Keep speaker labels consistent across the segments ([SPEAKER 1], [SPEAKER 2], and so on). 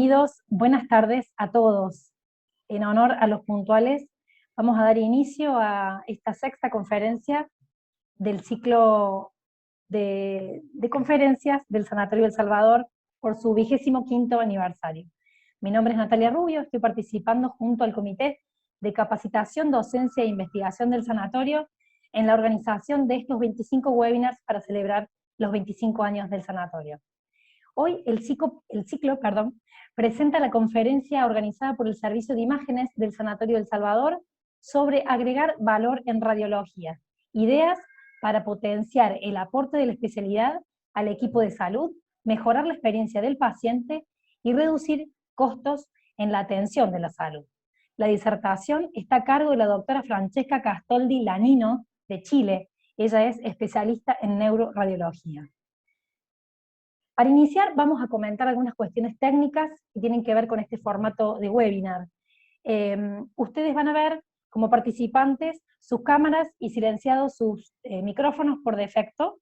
[SPEAKER 1] Bienvenidos, buenas tardes a todos. En honor a los puntuales, vamos a dar inicio a esta sexta conferencia del ciclo de conferencias del Sanatorio El Salvador por su 25º aniversario. Mi nombre es Natalia Rubio, estoy participando junto al Comité de Capacitación, Docencia e Investigación del Sanatorio en la organización de estos 25 webinars para celebrar los 25 años del sanatorio. Hoy el ciclo presenta la conferencia organizada por el Servicio de Imágenes del Sanatorio El Salvador sobre agregar valor en radiología, ideas para potenciar el aporte de la especialidad al equipo de salud, mejorar la experiencia del paciente y reducir costos en la atención de la salud. La disertación está a cargo de la doctora Francesca Castoldi Lanino, de Chile. Ella es especialista en neuroradiología. Para iniciar, vamos a comentar algunas cuestiones técnicas que tienen que ver con este formato de webinar. Ustedes van a ver, como participantes, sus cámaras y silenciados sus micrófonos por defecto,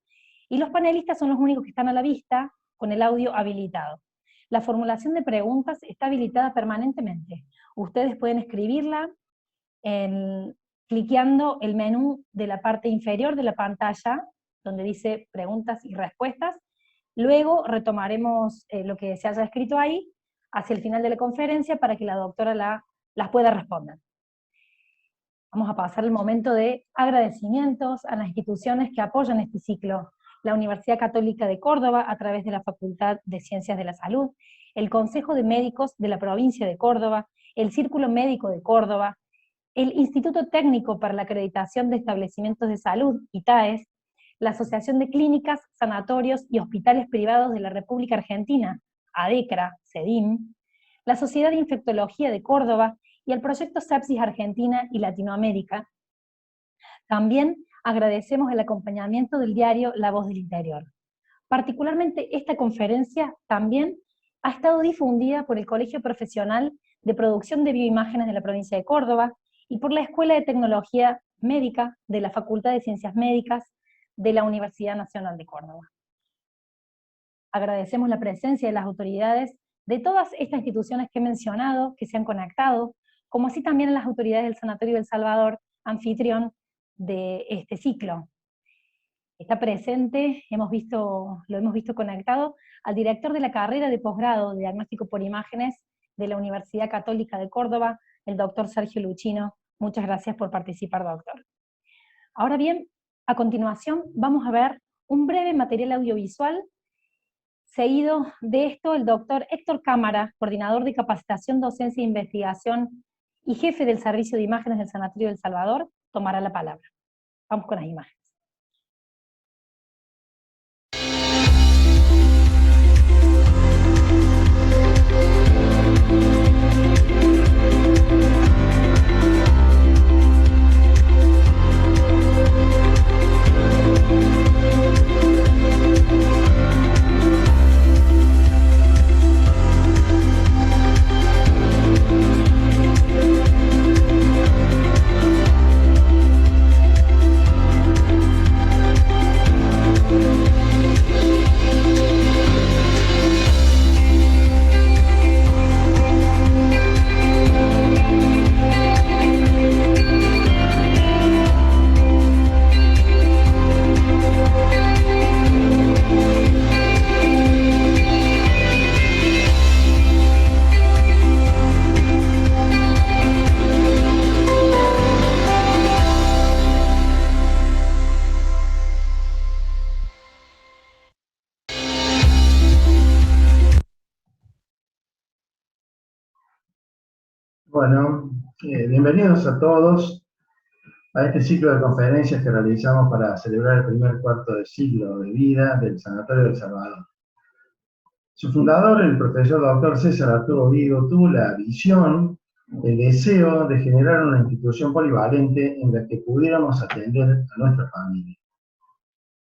[SPEAKER 1] y los panelistas son los únicos que están a la vista con el audio habilitado. La formulación de preguntas está habilitada permanentemente. Ustedes pueden escribirla cliqueando el menú de la parte inferior de la pantalla, donde dice preguntas y respuestas. Luego retomaremos lo que se haya escrito ahí hacia el final de la conferencia para que la doctora las pueda responder. Vamos a pasar el momento de agradecimientos a las instituciones que apoyan este ciclo: la Universidad Católica de Córdoba a través de la Facultad de Ciencias de la Salud, el Consejo de Médicos de la Provincia de Córdoba, el Círculo Médico de Córdoba, el Instituto Técnico para la Acreditación de Establecimientos de Salud, ITAES, la Asociación de Clínicas, Sanatorios y Hospitales Privados de la República Argentina, ADECRA, CEDIM, la Sociedad de Infectología de Córdoba y el Proyecto Sepsis Argentina y Latinoamérica. También agradecemos el acompañamiento del diario La Voz del Interior. Particularmente esta conferencia también ha estado difundida por el Colegio Profesional de Producción de Bioimágenes de la provincia de Córdoba y por la Escuela de Tecnología Médica de la Facultad de Ciencias Médicas de la Universidad Nacional de Córdoba. Agradecemos la presencia de las autoridades de todas estas instituciones que he mencionado, que se han conectado, como así también a las autoridades del Sanatorio El Salvador, anfitrión de este ciclo. Está presente, lo hemos visto conectado, al director de la carrera de posgrado de Diagnóstico por Imágenes de la Universidad Católica de Córdoba, el doctor Sergio Luchino. Muchas gracias por participar, doctor. Ahora bien, a continuación vamos a ver un breve material audiovisual. Seguido de esto, el doctor Héctor Cámara, coordinador de capacitación, docencia e investigación y jefe del Servicio de Imágenes del Sanatorio del Salvador, tomará la palabra. Vamos con las imágenes.
[SPEAKER 2] Bueno, bienvenidos a todos a este ciclo de conferencias que realizamos para celebrar el primer cuarto de siglo de vida del Sanatorio del Salvador. Su fundador, el profesor doctor César Arturo Vigo, tuvo la visión, el deseo de generar una institución polivalente en la que pudiéramos atender a nuestra familia.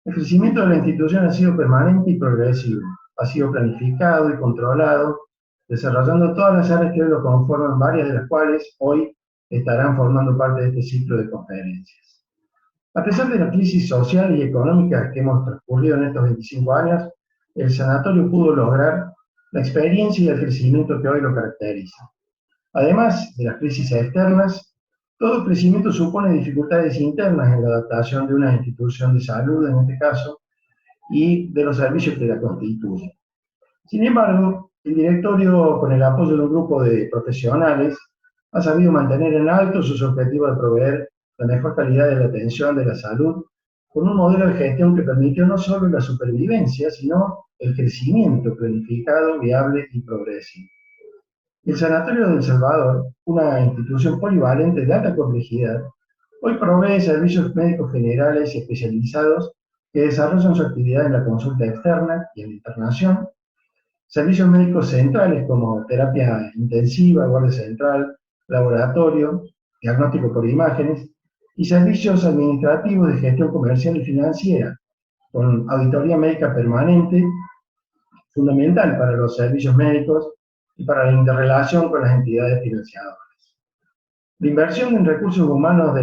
[SPEAKER 2] El crecimiento de la institución ha sido permanente y progresivo, ha sido planificado y controlado, desarrollando todas las áreas que hoy lo conforman, varias de las cuales hoy estarán formando parte de este ciclo de conferencias. A pesar de la crisis social y económica que hemos transcurrido en estos 25 años, el sanatorio pudo lograr la experiencia y el crecimiento que hoy lo caracteriza. Además de las crisis externas, todo crecimiento supone dificultades internas en la adaptación de una institución de salud, en este caso, y de los servicios que la constituyen. Sin embargo, el directorio, con el apoyo de un grupo de profesionales, ha sabido mantener en alto sus objetivos de proveer la mejor calidad de la atención de la salud, con un modelo de gestión que permitió no solo la supervivencia, sino el crecimiento planificado, viable y progresivo. El Sanatorio del Salvador, una institución polivalente de alta complejidad, hoy provee servicios médicos generales y especializados que desarrollan su actividad en la consulta externa y en la internación, servicios médicos centrales como terapia intensiva, guardia central, laboratorio, diagnóstico por imágenes, y servicios administrativos de gestión comercial y financiera, con auditoría médica permanente, fundamental para los servicios médicos y para la interrelación con las entidades financiadoras. La inversión en recursos humanos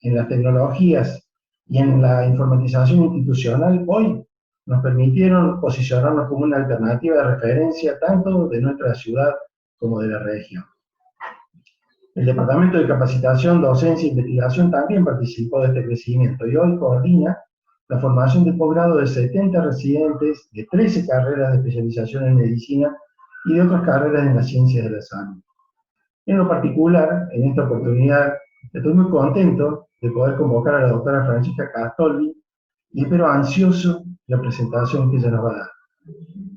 [SPEAKER 2] en las tecnologías y en la informatización institucional hoy nos permitieron posicionarnos como una alternativa de referencia tanto de nuestra ciudad como de la región. El Departamento de Capacitación, Docencia e Investigación también participó de este crecimiento y hoy coordina la formación de posgrado de 70 residentes de 13 carreras de especialización en medicina y de otras carreras en las ciencias de la salud. En lo particular, en esta oportunidad, estoy muy contento de poder convocar a la doctora Francesca Castoldi y espero ansioso la presentación que ella nos va a dar.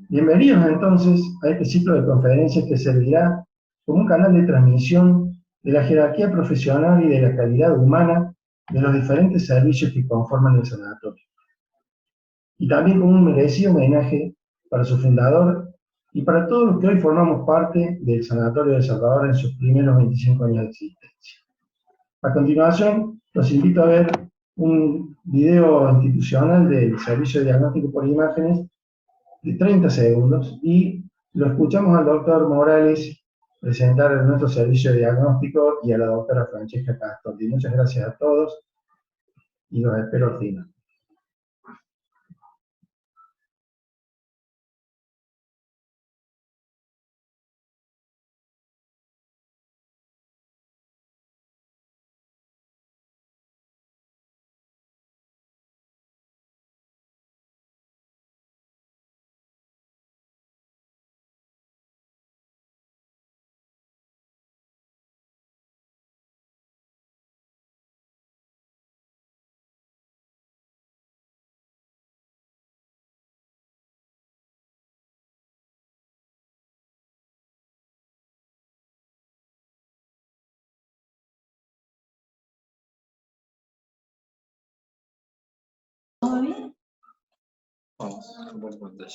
[SPEAKER 2] Bienvenidos entonces a este ciclo de conferencias que servirá como un canal de transmisión de la jerarquía profesional y de la calidad humana de los diferentes servicios que conforman el sanatorio. Y también como un merecido homenaje para su fundador y para todos los que hoy formamos parte del Sanatorio de Salvador en sus primeros 25 años de existencia. A continuación, los invito a ver un video institucional del Servicio de Diagnóstico por Imágenes de 30 segundos y lo escuchamos al doctor Morales presentar nuestro servicio de diagnóstico y a la doctora Francesca Castoldi. Muchas gracias a todos y los espero al final.
[SPEAKER 1] ¿Todo bien?
[SPEAKER 3] Vamos, comparto pantalla.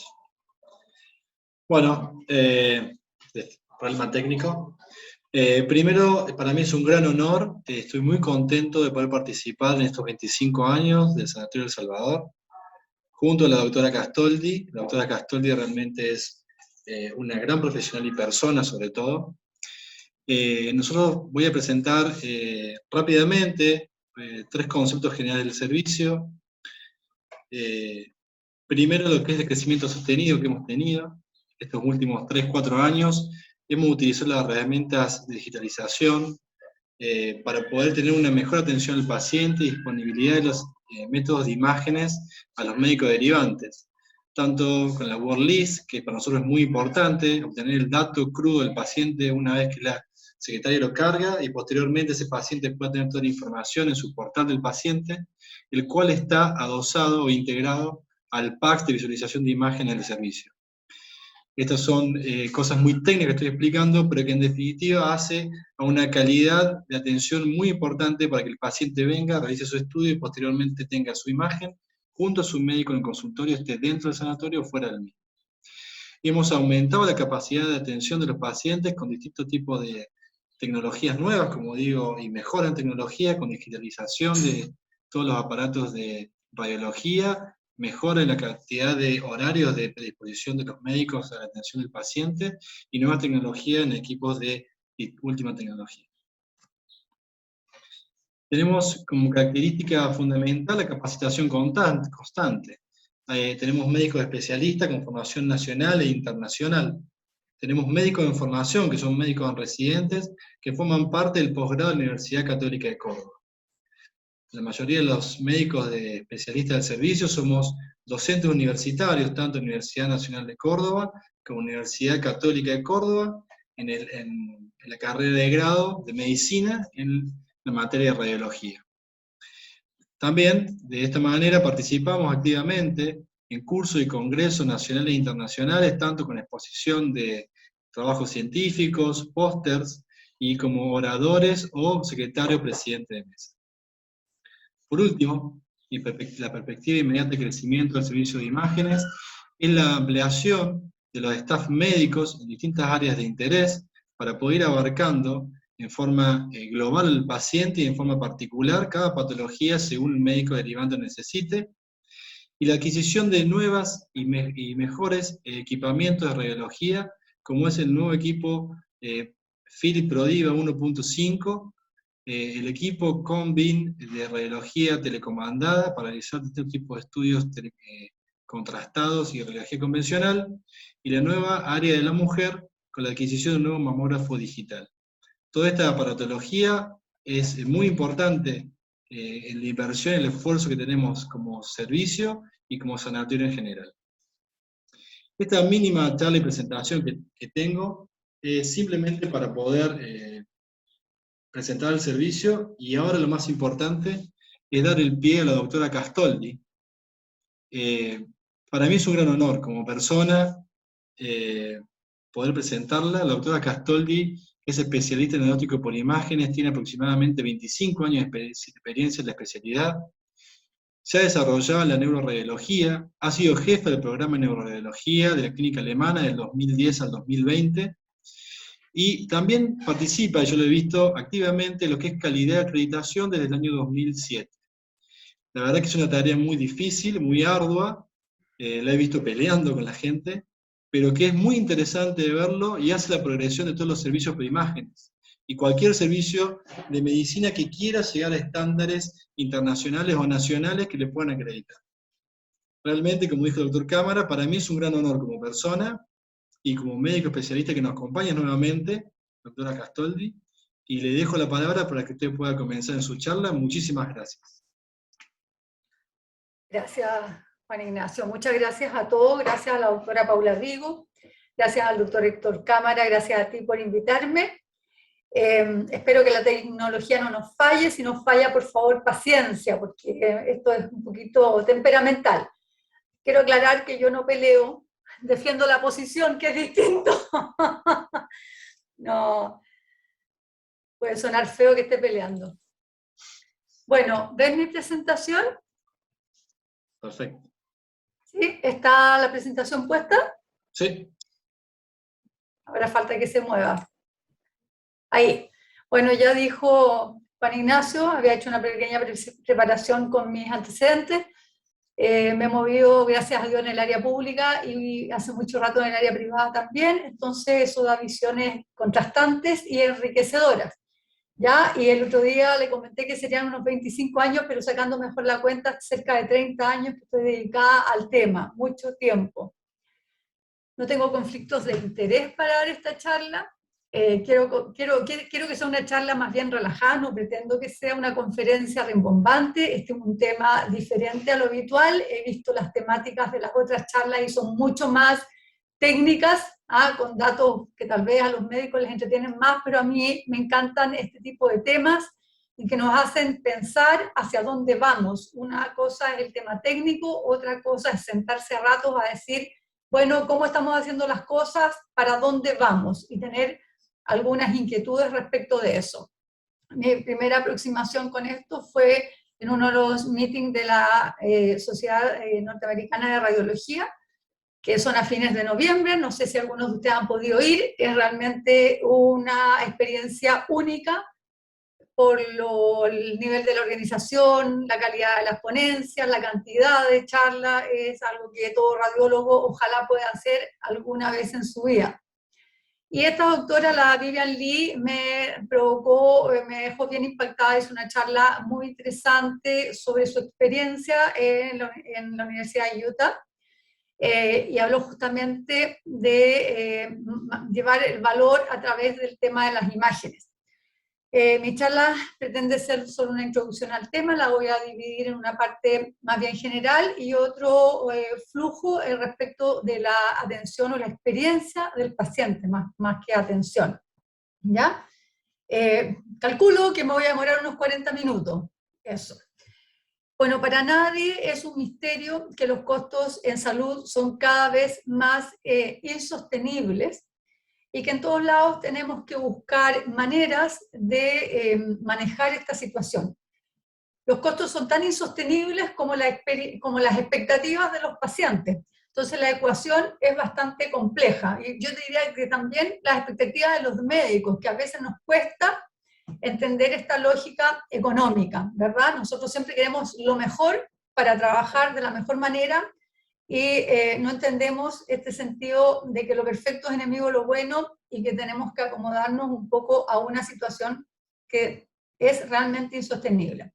[SPEAKER 3] Bueno, problema técnico. Primero, para mí es un gran honor, estoy muy contento de poder participar en estos 25 años del Sanatorio del Salvador, junto a la doctora Castoldi. La doctora Castoldi realmente es una gran profesional y persona, sobre todo. Nosotros voy a presentar rápidamente 3 conceptos generales del servicio. Primero, lo que es el crecimiento sostenido que hemos tenido estos últimos 3-4 años. Hemos utilizado las herramientas de digitalización para poder tener una mejor atención al paciente y disponibilidad de los métodos de imágenes a los médicos derivantes. Tanto con la WordList, que para nosotros es muy importante, obtener el dato crudo del paciente una vez que la secretaria lo carga, y posteriormente ese paciente pueda tener toda la información en su portal del paciente, el cual está adosado o integrado al pack de visualización de imágenes del servicio. Estas son cosas muy técnicas que estoy explicando, pero que en definitiva hace a una calidad de atención muy importante para que el paciente venga, realice su estudio y posteriormente tenga su imagen junto a su médico en el consultorio, esté dentro del sanatorio o fuera del mismo. Hemos aumentado la capacidad de atención de los pacientes con distintos tipos de tecnologías nuevas, como digo, y mejoran tecnología con digitalización de todos los aparatos de radiología, mejora en la cantidad de horarios de predisposición de los médicos a la atención del paciente, y nueva tecnología en equipos de última tecnología. Tenemos como característica fundamental la capacitación constante. Tenemos médicos especialistas con formación nacional e internacional. tenemos médicos en formación, que son médicos residentes, que forman parte del posgrado de la Universidad Católica de Córdoba. La mayoría de los médicos de especialistas del servicio somos docentes universitarios, tanto en la Universidad Nacional de Córdoba como Universidad Católica de Córdoba, en la carrera de grado de medicina en la materia de radiología. También, de esta manera, participamos activamente en cursos y congresos nacionales e internacionales, tanto con exposición de trabajos científicos, pósters, y como oradores o secretario presidente de mesa. Por último, y la perspectiva inmediata de crecimiento del servicio de imágenes es la ampliación de los staff médicos en distintas áreas de interés para poder ir abarcando en forma global al paciente y en forma particular cada patología según el médico derivante necesite, y la adquisición de nuevas y mejores equipamientos de radiología, como es el nuevo equipo Philips Prodiva 1.5, el equipo Combin de radiología telecomandada para realizar este tipo de estudios contrastados y radiología convencional, y la nueva área de la mujer con la adquisición de un nuevo mamógrafo digital. Toda esta aparatología es muy importante en la inversión, en el esfuerzo que tenemos como servicio y como sanatorio en general. Esta mínima charla y presentación que tengo es simplemente para poder presentar el servicio, y ahora lo más importante es dar el pie a la doctora Castoldi. Para mí es un gran honor como persona poder presentarla. La doctora Castoldi es especialista en diagnóstico por imágenes, tiene aproximadamente 25 años de experiencia en la especialidad, se ha desarrollado en la neuroradiología, ha sido jefe del programa de neuroradiología de la clínica alemana del 2010 al 2020, y también participa, yo lo he visto activamente, en lo que es calidad de acreditación desde el año 2007. La verdad que es una tarea muy difícil, muy ardua, la he visto peleando con la gente, pero que es muy interesante de verlo y hace la progresión de todos los servicios por imágenes. Y cualquier servicio de medicina que quiera llegar a estándares internacionales o nacionales que le puedan acreditar. Realmente, como dijo el doctor Cámara, para mí es un gran honor como persona y como médico especialista que nos acompaña nuevamente, doctora Castoldi, y le dejo la palabra para que usted pueda comenzar en su charla. Muchísimas gracias.
[SPEAKER 4] Gracias, Juan Ignacio. Muchas gracias a todos. Gracias a la doctora Paula Rigo. Gracias al doctor Héctor Cámara. Gracias a ti por invitarme. Espero que la tecnología no nos falle. Si nos falla, por favor, paciencia, porque esto es un poquito temperamental. Quiero aclarar que yo no peleo, defiendo la posición, que es distinto. No, puede sonar feo que esté peleando. Bueno, ¿ven mi presentación?
[SPEAKER 3] Perfecto.
[SPEAKER 4] ¿Sí? ¿Está la presentación puesta?
[SPEAKER 3] Sí.
[SPEAKER 4] Ahora falta que se mueva. Ahí. Bueno, ya dijo Juan Ignacio, había hecho una pequeña preparación con mis antecedentes. Me he movido, gracias a Dios, en el área pública y hace mucho rato en el área privada también, entonces eso da visiones contrastantes y enriquecedoras. ¿Ya? Y el otro día le comenté que serían unos 25 años, pero sacando mejor la cuenta, cerca de 30 años que estoy dedicada al tema, mucho tiempo. No tengo conflictos de interés para dar esta charla. Quiero que sea una charla más bien relajada, no pretendo que sea una conferencia rimbombante. Este es un tema diferente a lo habitual. He visto las temáticas de las otras charlas y son mucho más técnicas, con datos que tal vez a los médicos les entretienen más, pero a mí me encantan este tipo de temas y que nos hacen pensar hacia dónde vamos. Una cosa es el tema técnico, otra cosa es sentarse a ratos a decir, bueno, ¿cómo estamos haciendo las cosas? ¿Para dónde vamos? Y tener algunas inquietudes respecto de eso. Mi primera aproximación con esto fue en uno de los meetings de la Sociedad Norteamericana de Radiología, que son a fines de noviembre. No sé si algunos de ustedes han podido ir. Es realmente una experiencia única por el nivel de la organización, la calidad de las ponencias, la cantidad de charlas. Es algo que todo radiólogo ojalá pueda hacer alguna vez en su vida. Y esta doctora, la Vivian Lee, me dejó bien impactada. Es una charla muy interesante sobre su experiencia en la Universidad de Utah. y habló justamente de llevar el valor a través del tema de las imágenes. Mi charla pretende ser solo una introducción al tema, la voy a dividir en una parte más bien general y otro flujo respecto de la atención o la experiencia del paciente, más que atención. ¿Ya? Calculo que me voy a demorar unos 40 minutos, eso. Bueno, para nadie es un misterio que los costos en salud son cada vez más insostenibles, y que en todos lados tenemos que buscar maneras de manejar esta situación. Los costos son tan insostenibles como las expectativas de los pacientes. Entonces la ecuación es bastante compleja. Y yo diría que también las expectativas de los médicos, que a veces nos cuesta entender esta lógica económica, ¿verdad? Nosotros siempre queremos lo mejor para trabajar de la mejor manera, y no entendemos este sentido de que lo perfecto es enemigo de lo bueno y que tenemos que acomodarnos un poco a una situación que es realmente insostenible.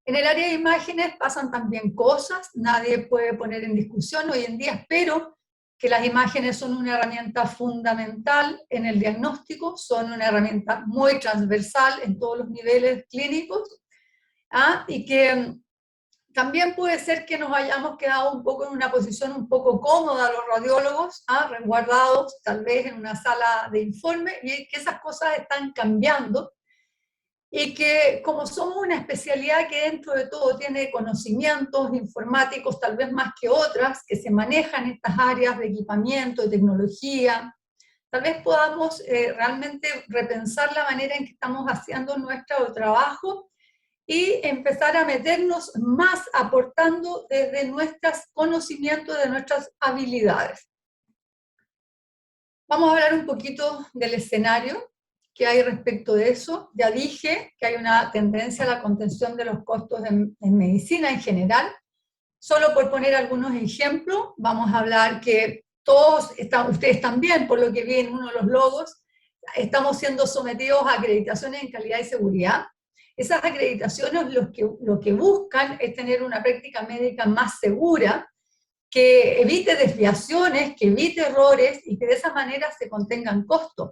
[SPEAKER 4] En el área de imágenes pasan también cosas, nadie puede poner en discusión hoy en día, espero que las imágenes son una herramienta fundamental en el diagnóstico, son una herramienta muy transversal en todos los niveles clínicos, y que también puede ser que nos hayamos quedado un poco en una posición un poco cómoda los radiólogos, resguardados tal vez en una sala de informe, y que esas cosas están cambiando, y que como somos una especialidad que dentro de todo tiene conocimientos informáticos tal vez más que otras, que se manejan en estas áreas de equipamiento, de tecnología, tal vez podamos realmente repensar la manera en que estamos haciendo nuestro trabajo, y empezar a meternos más aportando desde nuestros conocimientos, de nuestras habilidades. Vamos a hablar un poquito del escenario que hay respecto de eso. Ya dije que hay una tendencia a la contención de los costos en medicina en general. Solo por poner algunos ejemplos, vamos a hablar que todos, ustedes también, por lo que vi en uno de los logos, estamos siendo sometidos a acreditaciones en calidad y seguridad. Esas acreditaciones lo que buscan es tener una práctica médica más segura, que evite desviaciones, que evite errores y que de esa manera se contengan costos.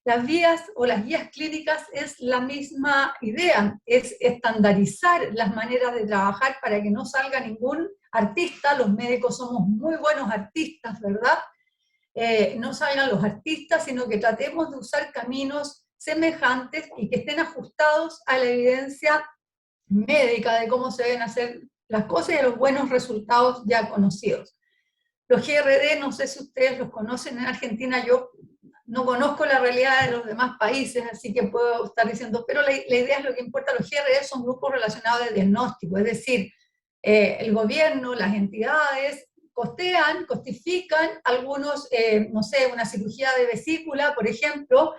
[SPEAKER 4] Las vías o las guías clínicas es la misma idea, es estandarizar las maneras de trabajar para que no salga ningún artista. Los médicos somos muy buenos artistas, ¿verdad? No salgan los artistas, sino que tratemos de usar caminos semejantes y que estén ajustados a la evidencia médica de cómo se deben hacer las cosas y a los buenos resultados ya conocidos. Los GRD, no sé si ustedes los conocen en Argentina, yo no conozco la realidad de los demás países, así que puedo estar diciendo, pero la idea es lo que importa. Los GRD son grupos relacionados de diagnóstico, es decir, el gobierno, las entidades, costifican algunos, no sé, una cirugía de vesícula, por ejemplo,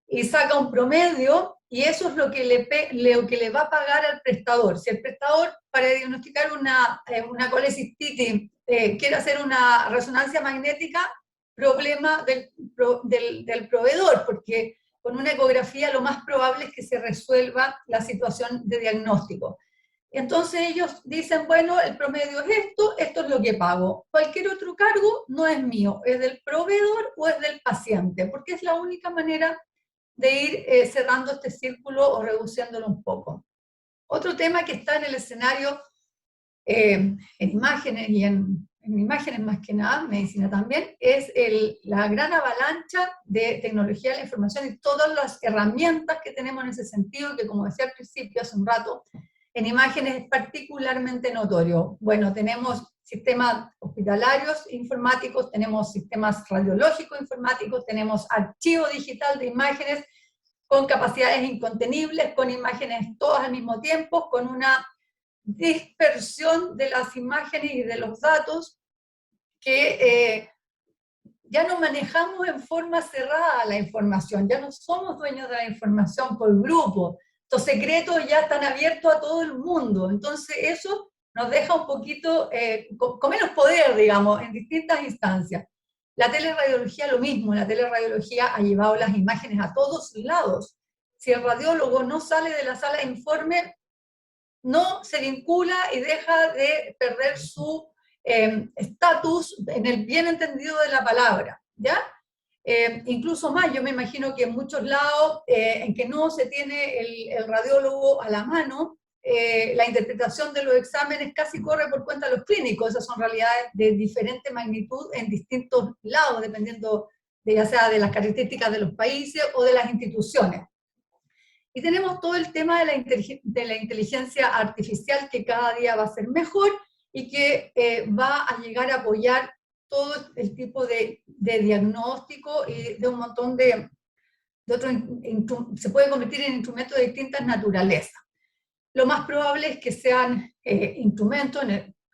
[SPEAKER 4] y saca un promedio, y eso es lo que le va a pagar al prestador. Si el prestador, para diagnosticar una colecistitis, quiere hacer una resonancia magnética, problema del proveedor, porque con una ecografía lo más probable es que se resuelva la situación de diagnóstico. Entonces ellos dicen, bueno, el promedio es esto es lo que pago. Cualquier otro cargo no es mío, es del proveedor o es del paciente, porque es la única manera de ir cerrando este círculo o reduciéndolo un poco. Otro tema que está en el escenario en imágenes y en imágenes más que nada, medicina también, es la gran avalancha de tecnología de la información y todas las herramientas que tenemos en ese sentido, que como decía al principio hace un rato, en imágenes es particularmente notorio. Bueno, tenemos sistemas hospitalarios informáticos, tenemos sistemas radiológicos informáticos, tenemos archivo digital de imágenes con capacidades incontenibles, con imágenes todas al mismo tiempo, con una dispersión de las imágenes y de los datos que ya no manejamos en forma cerrada la información, ya no somos dueños de la información por grupo. Los secretos ya están abiertos a todo el mundo, entonces eso nos deja un poquito con menos poder, digamos, en distintas instancias. La teleradiología lo mismo, la teleradiología ha llevado las imágenes a todos lados. Si el radiólogo no sale de la sala de informe, no se vincula y deja de perder su estatus en el bien entendido de la palabra, ¿ya? Incluso más, yo me imagino que en muchos lados en que no se tiene el radiólogo a la mano, la interpretación de los exámenes casi corre por cuenta de los clínicos. Esas son realidades de diferente magnitud en distintos lados, dependiendo de, ya sea de las características de los países o de las instituciones. Y tenemos todo el tema de la inteligencia artificial, que cada día va a ser mejor y que va a llegar a apoyar todo el tipo de diagnóstico y de un montón de otros, se puede convertir en instrumentos de distintas naturalezas. Lo más probable es que sean instrumentos,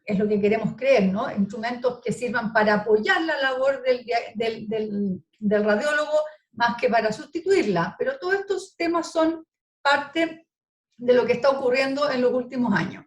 [SPEAKER 4] es lo que queremos creer, ¿no? Instrumentos que sirvan para apoyar la labor del radiólogo más que para sustituirla, pero todos estos temas son parte de lo que está ocurriendo en los últimos años.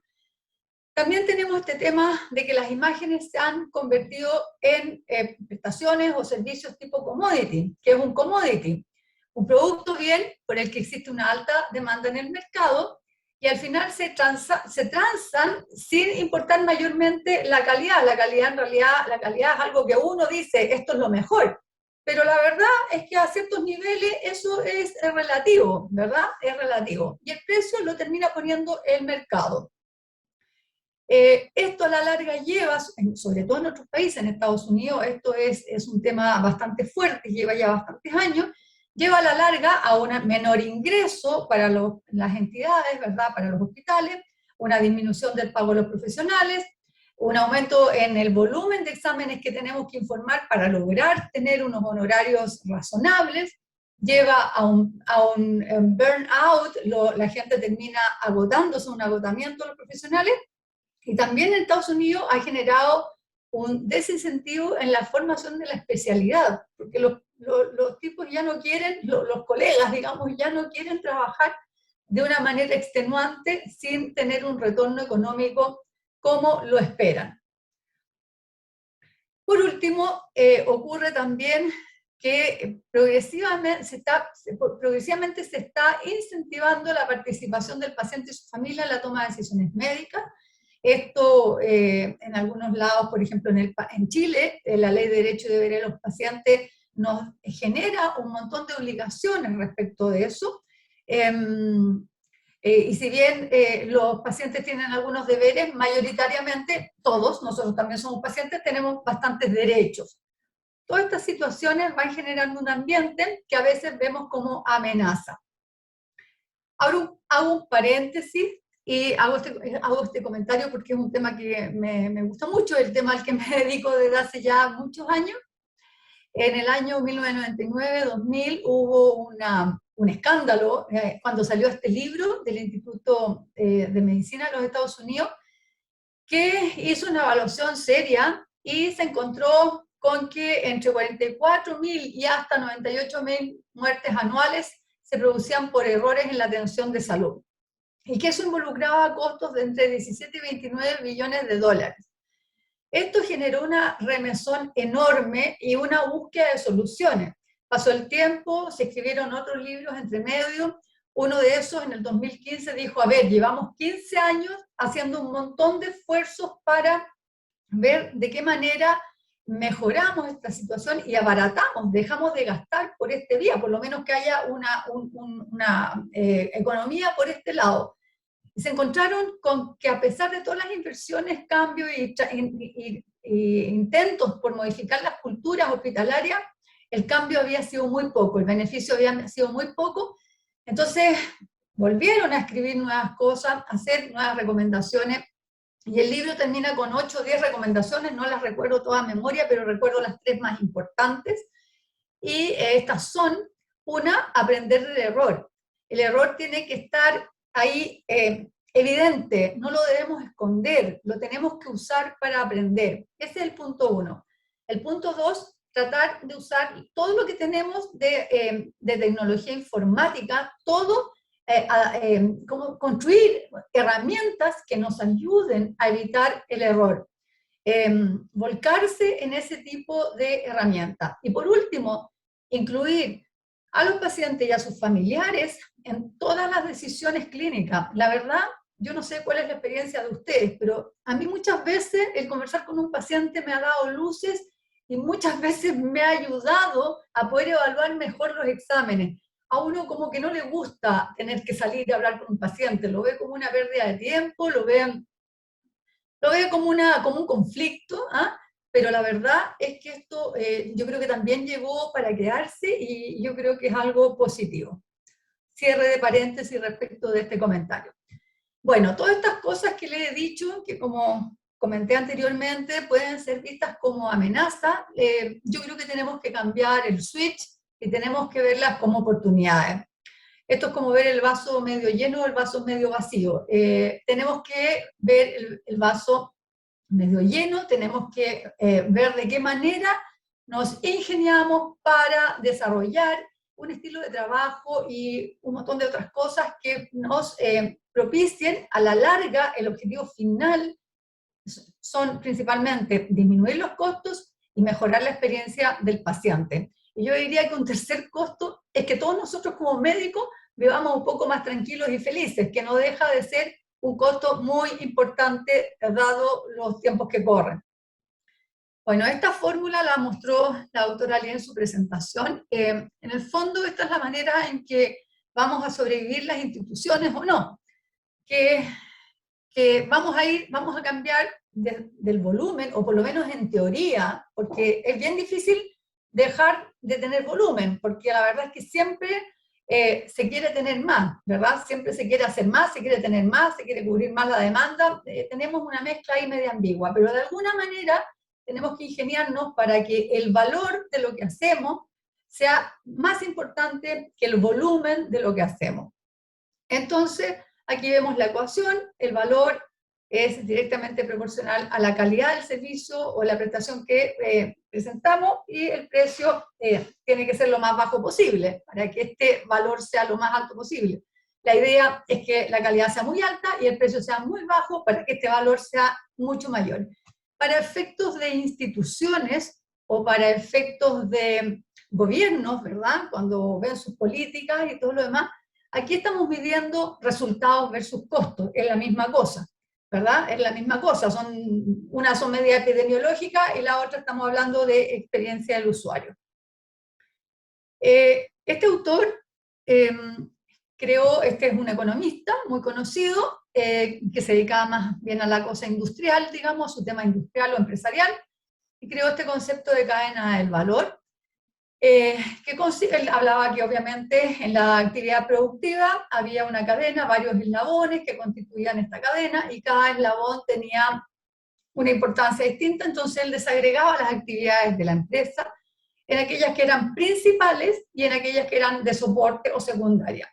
[SPEAKER 4] También tenemos este tema de que las imágenes se han convertido en prestaciones o servicios tipo commodity. ¿Qué es un commodity? Un producto bien por el que existe una alta demanda en el mercado y al final se transan sin importar mayormente la calidad. La calidad en realidad, la calidad es algo que uno dice, esto es lo mejor. Pero la verdad es que a ciertos niveles eso es relativo, ¿verdad? Es relativo. Y el precio lo termina poniendo el mercado. Esto a la larga lleva, sobre todo en otros países, en Estados Unidos, esto es un tema bastante fuerte, lleva ya bastantes años, lleva a la larga a un menor ingreso para las entidades, ¿verdad? Para los hospitales, una disminución del pago de los profesionales, un aumento en el volumen de exámenes que tenemos que informar para lograr tener unos honorarios razonables, lleva a un burnout, la gente termina agotándose, un agotamiento de los profesionales, y también en Estados Unidos ha generado un desincentivo en la formación de la especialidad, porque los tipos ya no quieren, los colegas, digamos, ya no quieren trabajar de una manera extenuante sin tener un retorno económico como lo esperan. Por último, ocurre también que progresivamente se está incentivando la participación del paciente y su familia en la toma de decisiones médicas. Esto en algunos lados, por ejemplo en Chile, la Ley de Derecho y Deberes de los Pacientes nos genera un montón de obligaciones respecto de eso. Y si bien los pacientes tienen algunos deberes, mayoritariamente todos, nosotros también somos pacientes, tenemos bastantes derechos. Todas estas situaciones van generando un ambiente que a veces vemos como amenaza. Hago un paréntesis y hago este comentario porque es un tema que me gusta mucho, el tema al que me dedico desde hace ya muchos años. En el año 1999-2000 hubo un escándalo cuando salió este libro del Instituto de Medicina de los Estados Unidos, que hizo una evaluación seria y se encontró con que entre 44.000 y hasta 98.000 muertes anuales se producían por errores en la atención de salud, y que eso involucraba costos de entre 17 y 29 billones de dólares. Esto generó una remesón enorme y una búsqueda de soluciones. Pasó el tiempo, se escribieron otros libros entre medio. Uno de esos, en el 2015, dijo, a ver, llevamos 15 años haciendo un montón de esfuerzos para ver de qué manera mejoramos esta situación y abaratamos, dejamos de gastar por este vía, por lo menos que haya una economía por este lado. Y se encontraron con que a pesar de todas las inversiones, cambios y intentos por modificar las culturas hospitalarias, el cambio había sido muy poco, el beneficio había sido muy poco. Entonces volvieron a escribir nuevas cosas, a hacer nuevas recomendaciones, y el libro termina con 8 o 10 recomendaciones, no las recuerdo todas a memoria, pero recuerdo las 3 más importantes, y estas son: una, aprender del error. El error tiene que estar ahí evidente, no lo debemos esconder, lo tenemos que usar para aprender. Ese es el punto 1. El punto 2, tratar de usar todo lo que tenemos de tecnología informática, todo, como construir herramientas que nos ayuden a evitar el error. Volcarse en ese tipo de herramientas. Y por último, incluir a los pacientes y a sus familiares en todas las decisiones clínicas. La verdad, yo no sé cuál es la experiencia de ustedes, pero a mí muchas muchas veces el conversar con un paciente me ha dado luces y muchas veces me ha ayudado a poder evaluar mejor los exámenes. A uno como que no le gusta tener que salir a hablar con un paciente, lo ve como una pérdida de tiempo, lo ve como un conflicto, ¿ah? Pero la verdad es que esto yo creo que también llegó para quedarse y yo creo que es algo positivo. Cierre de paréntesis respecto de este comentario. Bueno, todas estas cosas que le he dicho, que como comenté anteriormente, pueden ser vistas como amenaza, yo creo que tenemos que cambiar el switch y tenemos que verlas como oportunidades. Esto es como ver el vaso medio lleno o el vaso medio vacío. Tenemos que ver el vaso medio lleno, tenemos que ver de qué manera nos ingeniamos para desarrollar un estilo de trabajo y un montón de otras cosas que nos propicien a la larga. El objetivo final son principalmente disminuir los costos y mejorar la experiencia del paciente. Y yo diría que un tercer costo es que todos nosotros como médicos vivamos un poco más tranquilos y felices, que no deja de ser un costo muy importante dado los tiempos que corren. Bueno, esta fórmula la mostró la doctora Lee en su presentación. En el fondo, esta es la manera en que vamos a sobrevivir las instituciones o no. Que vamos a cambiar del volumen, o por lo menos en teoría, porque es bien difícil dejar de tener volumen, porque la verdad es que siempre se quiere tener más, ¿verdad? Siempre se quiere hacer más, se quiere tener más, se quiere cubrir más la demanda. Tenemos una mezcla ahí media ambigua, pero de alguna manera tenemos que ingeniarnos para que el valor de lo que hacemos sea más importante que el volumen de lo que hacemos. Entonces, aquí vemos la ecuación, el valor es directamente proporcional a la calidad del servicio o la prestación que presentamos, y el precio tiene que ser lo más bajo posible para que este valor sea lo más alto posible. La idea es que la calidad sea muy alta y el precio sea muy bajo para que este valor sea mucho mayor. Para efectos de instituciones o para efectos de gobiernos, ¿verdad? Cuando ven sus políticas y todo lo demás, aquí estamos midiendo resultados versus costos, es la misma cosa, ¿verdad? Es la misma cosa, una son medidas epidemiológicas y la otra estamos hablando de experiencia del usuario. Este autor este es un economista muy conocido, que se dedicaba más bien a la cosa industrial, digamos, a su tema industrial o empresarial, y creó este concepto de cadena del valor, él hablaba que obviamente en la actividad productiva había una cadena, varios eslabones que constituían esta cadena, y cada eslabón tenía una importancia distinta. Entonces él desagregaba las actividades de la empresa en aquellas que eran principales y en aquellas que eran de soporte o secundaria.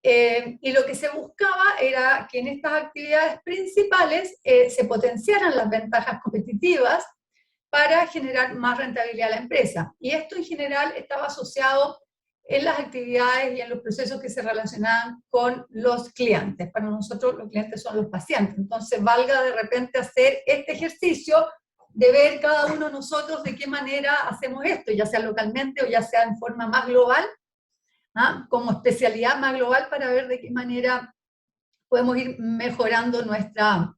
[SPEAKER 4] Y lo que se buscaba era que en estas actividades principales se potenciaran las ventajas competitivas para generar más rentabilidad a la empresa. Y esto en general estaba asociado en las actividades y en los procesos que se relacionaban con los clientes. Para nosotros los clientes son los pacientes. Entonces valga de repente hacer este ejercicio de ver cada uno de nosotros de qué manera hacemos esto, ya sea localmente o ya sea en forma más global, ¿ah? Como especialidad más global, para ver de qué manera podemos ir mejorando nuestra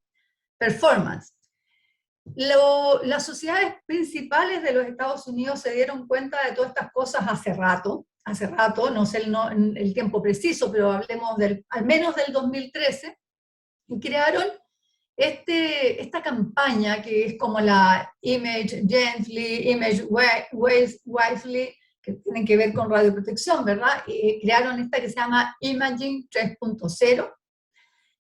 [SPEAKER 4] performance. Las sociedades principales de los Estados Unidos se dieron cuenta de todas estas cosas hace rato, no sé el tiempo preciso, pero hablemos al menos del 2013, y crearon esta campaña que es como la Image Gently, Image Wisely, que tienen que ver con radioprotección, ¿verdad? Crearon esta que se llama Imaging 3.0,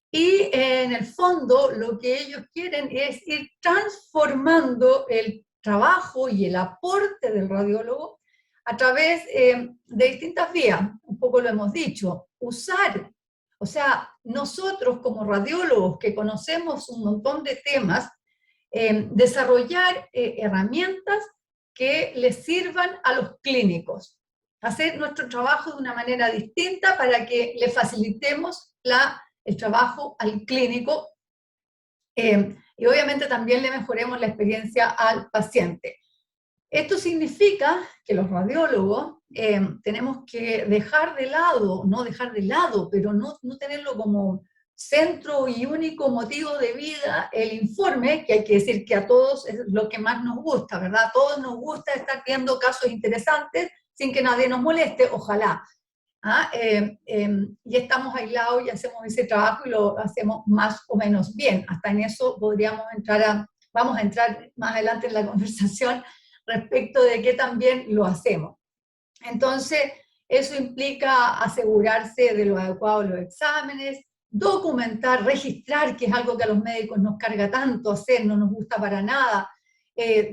[SPEAKER 4] y en el fondo lo que ellos quieren es ir transformando el trabajo y el aporte del radiólogo a través de distintas vías. Un poco lo hemos dicho, o sea, nosotros como radiólogos que conocemos un montón de temas, desarrollar herramientas que les sirvan a los clínicos, hacer nuestro trabajo de una manera distinta para que le facilitemos el trabajo al clínico, y obviamente también le mejoremos la experiencia al paciente. Esto significa que los radiólogos tenemos que dejar de lado, no dejar de lado, pero no tenerlo como centro y único motivo de vida el informe, que hay que decir que a todos es lo que más nos gusta, ¿verdad? A todos nos gusta estar viendo casos interesantes sin que nadie nos moleste, ojalá. Y estamos aislados y hacemos ese trabajo y lo hacemos más o menos bien. Hasta en eso vamos a entrar más adelante en la conversación respecto de qué también lo hacemos. Entonces, eso implica asegurarse de lo adecuado de los exámenes, documentar, registrar, que es algo que a los médicos nos carga tanto hacer, no nos gusta para nada,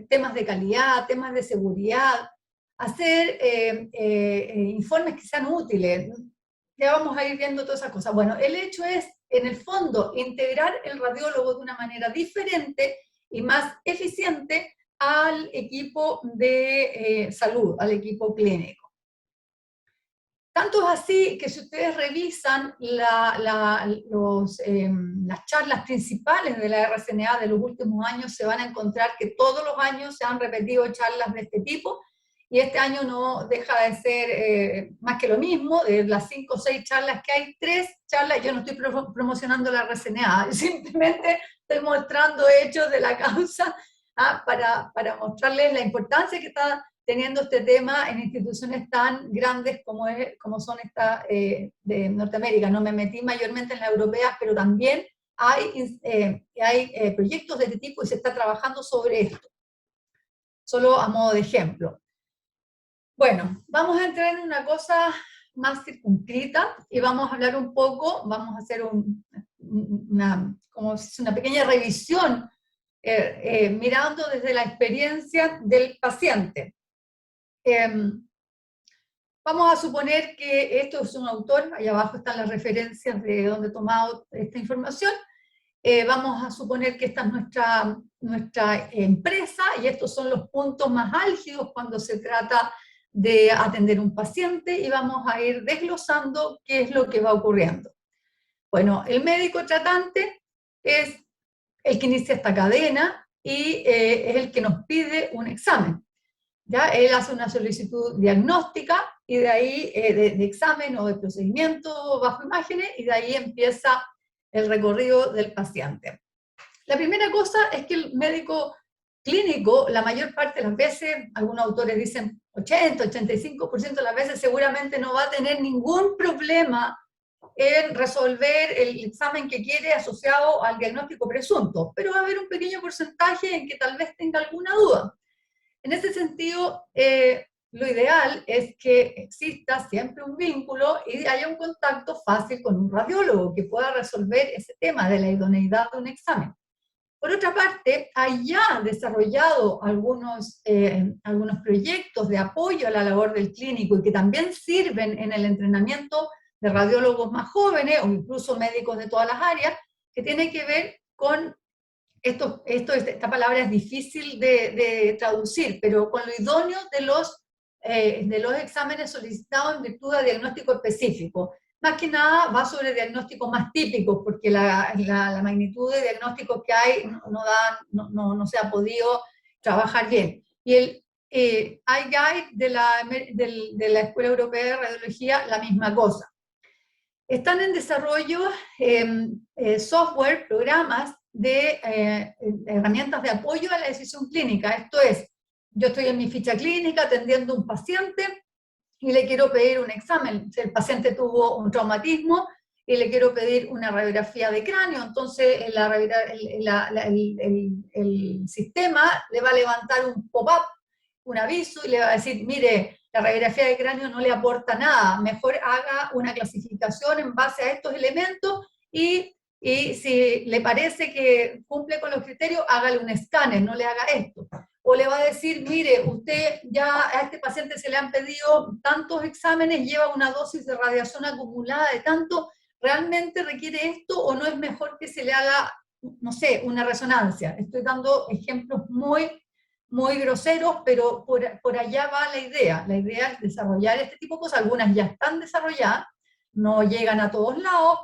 [SPEAKER 4] temas de calidad, temas de seguridad, hacer informes que sean útiles. Ya vamos a ir viendo todas esas cosas. Bueno, el hecho es, en el fondo, integrar el radiólogo de una manera diferente y más eficiente al equipo de salud, al equipo clínico. Tanto es así que si ustedes revisan las charlas principales de la RCNA de los últimos años, se van a encontrar que todos los años se han repetido charlas de este tipo, y este año no deja de ser más que lo mismo. De las 5 o 6 charlas que hay, 3 charlas, yo no estoy promocionando la RCNA, simplemente estoy mostrando hechos de la causa para mostrarles la importancia que está teniendo este tema en instituciones tan grandes como son estas de Norteamérica. No me metí mayormente en las europeas, pero también hay proyectos de este tipo y se está trabajando sobre esto. Solo a modo de ejemplo. Bueno, vamos a entrar en una cosa más circunscrita y vamos a hablar un poco, vamos a hacer una pequeña revisión mirando desde la experiencia del paciente. Vamos a suponer que esto es un autor, ahí abajo están las referencias de donde he tomado esta información. Vamos a suponer que esta es nuestra empresa y estos son los puntos más álgidos cuando se trata de atender un paciente, y vamos a ir desglosando qué es lo que va ocurriendo. Bueno, el médico tratante es el que inicia esta cadena y es el que nos pide un examen. ¿Ya? Él hace una solicitud diagnóstica y de ahí de examen o de procedimiento bajo imágenes, y de ahí empieza el recorrido del paciente. La primera cosa es que el médico clínico, la mayor parte de las veces, algunos autores dicen 80, 85% de las veces, seguramente no va a tener ningún problema en resolver el examen que quiere asociado al diagnóstico presunto, pero va a haber un pequeño porcentaje en que tal vez tenga alguna duda. En ese sentido, lo ideal es que exista siempre un vínculo y haya un contacto fácil con un radiólogo que pueda resolver ese tema de la idoneidad de un examen. Por otra parte, hay ya desarrollado algunos proyectos de apoyo a la labor del clínico y que también sirven en el entrenamiento de radiólogos más jóvenes o incluso médicos de todas las áreas, que tienen que ver con esta palabra es difícil de traducir, pero con lo idóneo de los exámenes solicitados en virtud de diagnóstico específico. Más que nada va sobre diagnósticos más típicos, porque la magnitud de diagnósticos que hay no se ha podido trabajar bien. Y el iGuide de la Escuela Europea de Radiología, la misma cosa. Están en desarrollo software, programas de herramientas de apoyo a la decisión clínica. Esto es, yo estoy en mi ficha clínica atendiendo a un paciente y le quiero pedir un examen. Si el paciente tuvo un traumatismo y le quiero pedir una radiografía de cráneo, entonces el sistema le va a levantar un pop-up, un aviso, y le va a decir, mire, la radiografía de cráneo no le aporta nada, mejor haga una clasificación en base a estos elementos y si le parece que cumple con los criterios, hágale un escáner, no le haga esto. O le va a decir, mire, usted ya a este paciente se le han pedido tantos exámenes, lleva una dosis de radiación acumulada de tanto, ¿realmente requiere esto o no es mejor que se le haga, no sé, una resonancia? Estoy dando ejemplos muy groseros, pero por allá va la idea. La idea es desarrollar este tipo de cosas. Algunas ya están desarrolladas, no llegan a todos lados,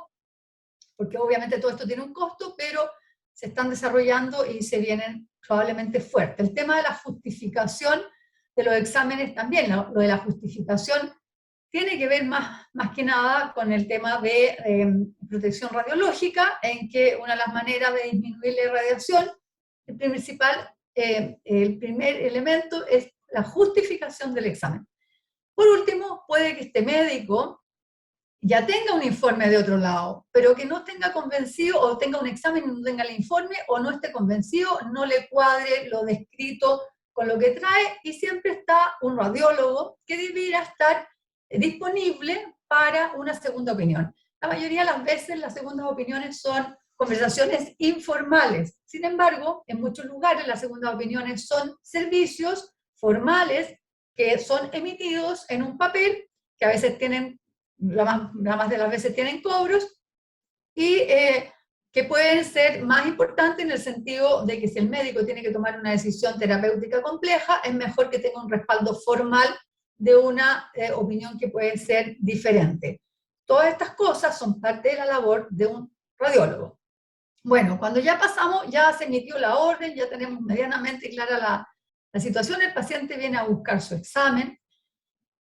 [SPEAKER 4] porque obviamente todo esto tiene un costo, pero se están desarrollando y se vienen probablemente fuertes. El tema de la justificación de los exámenes también, lo de la justificación tiene que ver más que nada con el tema de protección radiológica, en que una de las maneras de disminuir la irradiación, el primer elemento es la justificación del examen. Por último, puede que este médico ya tenga un informe de otro lado, pero que no esté convencido, o tenga un examen y no tenga el informe, o no esté convencido, no le cuadre lo descrito con lo que trae, y siempre está un radiólogo que debiera estar disponible para una segunda opinión. La mayoría de las veces las segundas opiniones son conversaciones informales. Sin embargo, en muchos lugares las segundas opiniones son servicios formales que son emitidos en un papel, que a veces tienen, la más de las veces tienen cobros, y que pueden ser más importantes en el sentido de que si el médico tiene que tomar una decisión terapéutica compleja, es mejor que tenga un respaldo formal de una opinión que puede ser diferente. Todas estas cosas son parte de la labor de un radiólogo. Bueno, cuando ya pasamos, ya se emitió la orden, ya tenemos medianamente clara la situación, el paciente viene a buscar su examen,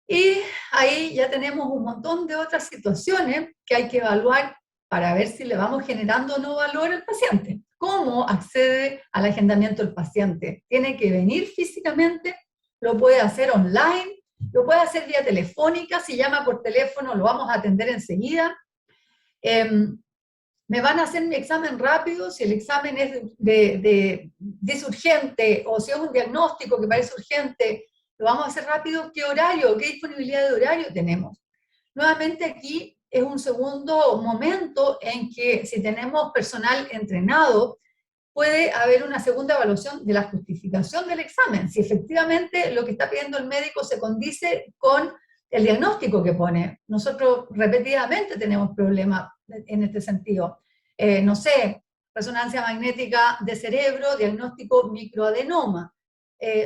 [SPEAKER 4] y ahí ya tenemos un montón de otras situaciones que hay que evaluar para ver si le vamos generando o no valor al paciente. ¿Cómo accede al agendamiento el paciente? ¿Tiene que venir físicamente? ¿Lo puede hacer online? ¿Lo puede hacer vía telefónica? Si llama por teléfono, lo vamos a atender enseguida. ¿Me van a hacer mi examen rápido? Si el examen es urgente, o si es un diagnóstico que parece urgente, ¿lo vamos a hacer rápido? ¿Qué horario? ¿Qué disponibilidad de horario tenemos? Nuevamente aquí es un segundo momento en que si tenemos personal entrenado, puede haber una segunda evaluación de la justificación del examen, si efectivamente lo que está pidiendo el médico se condice con el diagnóstico que pone. Nosotros repetidamente tenemos problemas en este sentido. No sé, resonancia magnética de cerebro, diagnóstico microadenoma.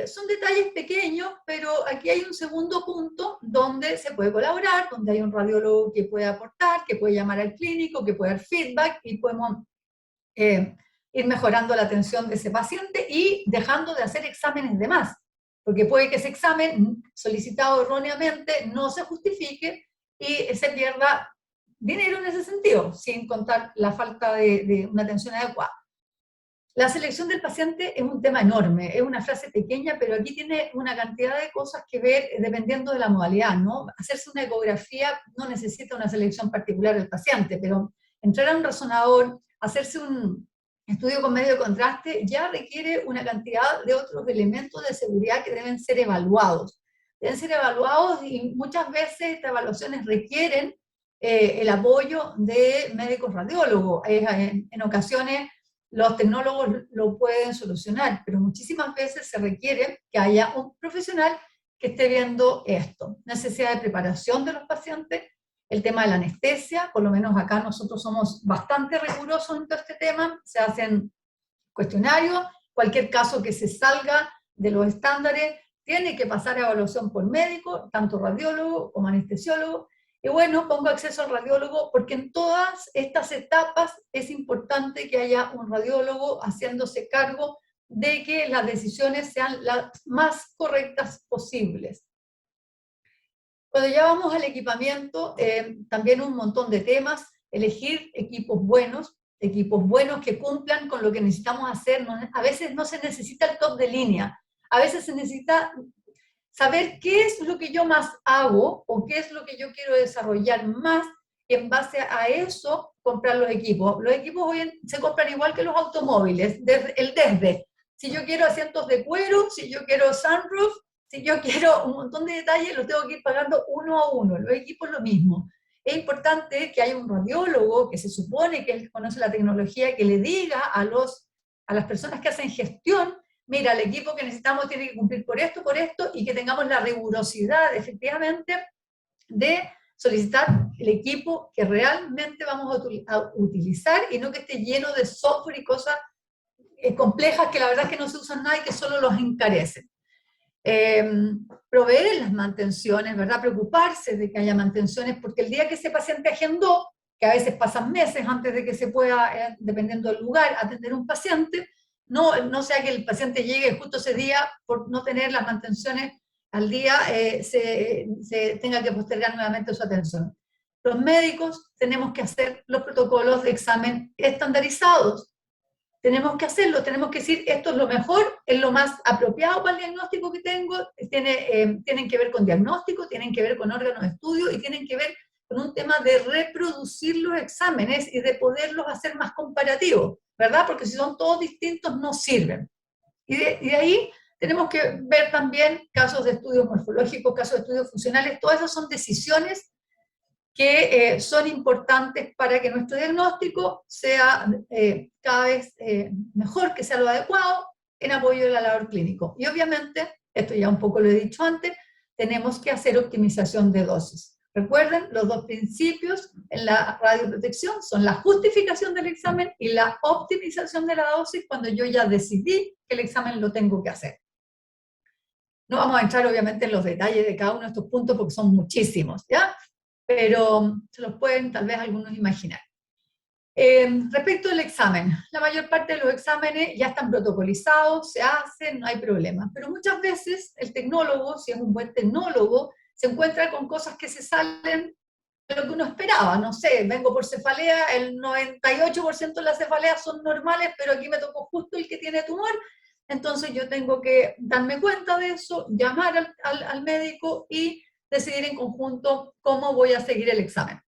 [SPEAKER 4] Son detalles pequeños, pero aquí hay un segundo punto donde se puede colaborar, donde hay un radiólogo que puede aportar, que puede llamar al clínico, que puede dar feedback, y podemos ir mejorando la atención de ese paciente y dejando de hacer exámenes de más, porque puede que ese examen solicitado erróneamente no se justifique y se pierda dinero en ese sentido, sin contar la falta de una atención adecuada. La selección del paciente es un tema enorme, es una frase pequeña, pero aquí tiene una cantidad de cosas que ver dependiendo de la modalidad, ¿no? Hacerse una ecografía no necesita una selección particular del paciente, pero entrar a un resonador, hacerse un estudio con medio contraste, ya requiere una cantidad de otros elementos de seguridad que deben ser evaluados. Deben ser evaluados, y muchas veces estas evaluaciones requieren el apoyo de médicos radiólogos. En ocasiones los tecnólogos lo pueden solucionar, pero muchísimas veces se requiere que haya un profesional que esté viendo esto. Necesidad de preparación de los pacientes, el tema de la anestesia, por lo menos acá nosotros somos bastante rigurosos en todo este tema, se hacen cuestionarios, cualquier caso que se salga de los estándares tiene que pasar a evaluación por médico, tanto radiólogo como anestesiólogo. Y bueno, pongo acceso al radiólogo porque en todas estas etapas es importante que haya un radiólogo haciéndose cargo de que las decisiones sean las más correctas posibles. Cuando ya vamos al equipamiento, también un montón de temas, elegir equipos buenos que cumplan con lo que necesitamos hacer. A veces no se necesita el top de línea, a veces se necesita saber qué es lo que yo más hago o qué es lo que yo quiero desarrollar más, y en base a eso comprar los equipos. Los equipos hoy se compran igual que los automóviles, desde. Si yo quiero asientos de cuero, si yo quiero sunroof, si yo quiero un montón de detalles, los tengo que ir pagando uno a uno. Los equipos lo mismo. Es importante que haya un radiólogo que se supone que él conoce la tecnología, que le diga a las personas que hacen gestión, mira, el equipo que necesitamos tiene que cumplir por esto, y que tengamos la rigurosidad, efectivamente, de solicitar el equipo que realmente vamos a utilizar, y no que esté lleno de software y cosas complejas que la verdad es que no se usan nada y que solo los encarecen. Proveer las mantenciones, ¿verdad? Preocuparse de que haya mantenciones, porque el día que ese paciente agendó, que a veces pasan meses antes de que se pueda, dependiendo del lugar, atender un paciente, no sea que el paciente llegue justo ese día, por no tener las mantenciones al día, se tenga que postergar nuevamente su atención. Los médicos tenemos que hacer los protocolos de examen estandarizados. Tenemos que hacerlo, tenemos que decir, esto es lo mejor, es lo más apropiado para el diagnóstico que tengo, tienen que ver con diagnóstico, tienen que ver con órganos de estudio y tienen que ver con un tema de reproducir los exámenes y de poderlos hacer más comparativos, ¿verdad? Porque si son todos distintos no sirven. Y de ahí tenemos que ver también casos de estudios morfológicos, casos de estudios funcionales, todas esas son decisiones que son importantes para que nuestro diagnóstico sea cada vez mejor, que sea lo adecuado en apoyo de la labor clínico. Y obviamente, esto ya un poco lo he dicho antes, tenemos que hacer optimización de dosis. Recuerden, los dos principios en la radioprotección son la justificación del examen y la optimización de la dosis cuando yo ya decidí que el examen lo tengo que hacer. No vamos a entrar obviamente en los detalles de cada uno de estos puntos porque son muchísimos, ¿ya? Pero se los pueden tal vez algunos imaginar. Respecto al examen, la mayor parte de los exámenes ya están protocolizados, se hacen, no hay problema. Pero muchas veces el tecnólogo, si es un buen tecnólogo, se encuentra con cosas que se salen de lo que uno esperaba. No sé, vengo por cefalea, el 98% de las cefaleas son normales, pero aquí me tocó justo el que tiene tumor. Entonces yo tengo que darme cuenta de eso, llamar al médico y decidir en conjunto cómo voy a seguir el examen.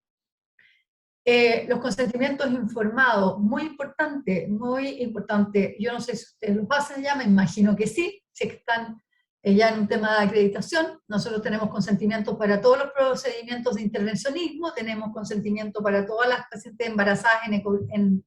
[SPEAKER 4] Los consentimientos informados, muy importante, muy importante. Yo no sé si ustedes lo pasan ya, me imagino que sí, si están ya en un tema de acreditación. Nosotros tenemos consentimientos para todos los procedimientos de intervencionismo, tenemos consentimiento para todas las pacientes embarazadas en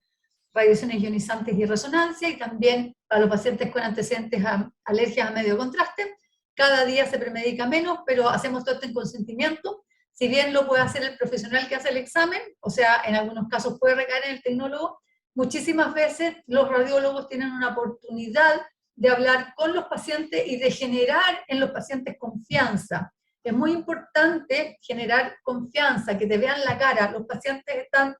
[SPEAKER 4] radiaciones ionizantes y resonancia, y también para los pacientes con antecedentes a alergias a medio contraste. Cada día se premedica menos, pero hacemos todo esto en consentimiento. Si bien lo puede hacer el profesional que hace el examen, o sea, en algunos casos puede recaer en el tecnólogo, muchísimas veces los radiólogos tienen una oportunidad de hablar con los pacientes y de generar en los pacientes confianza. Es muy importante generar confianza, que te vean la cara. Los pacientes están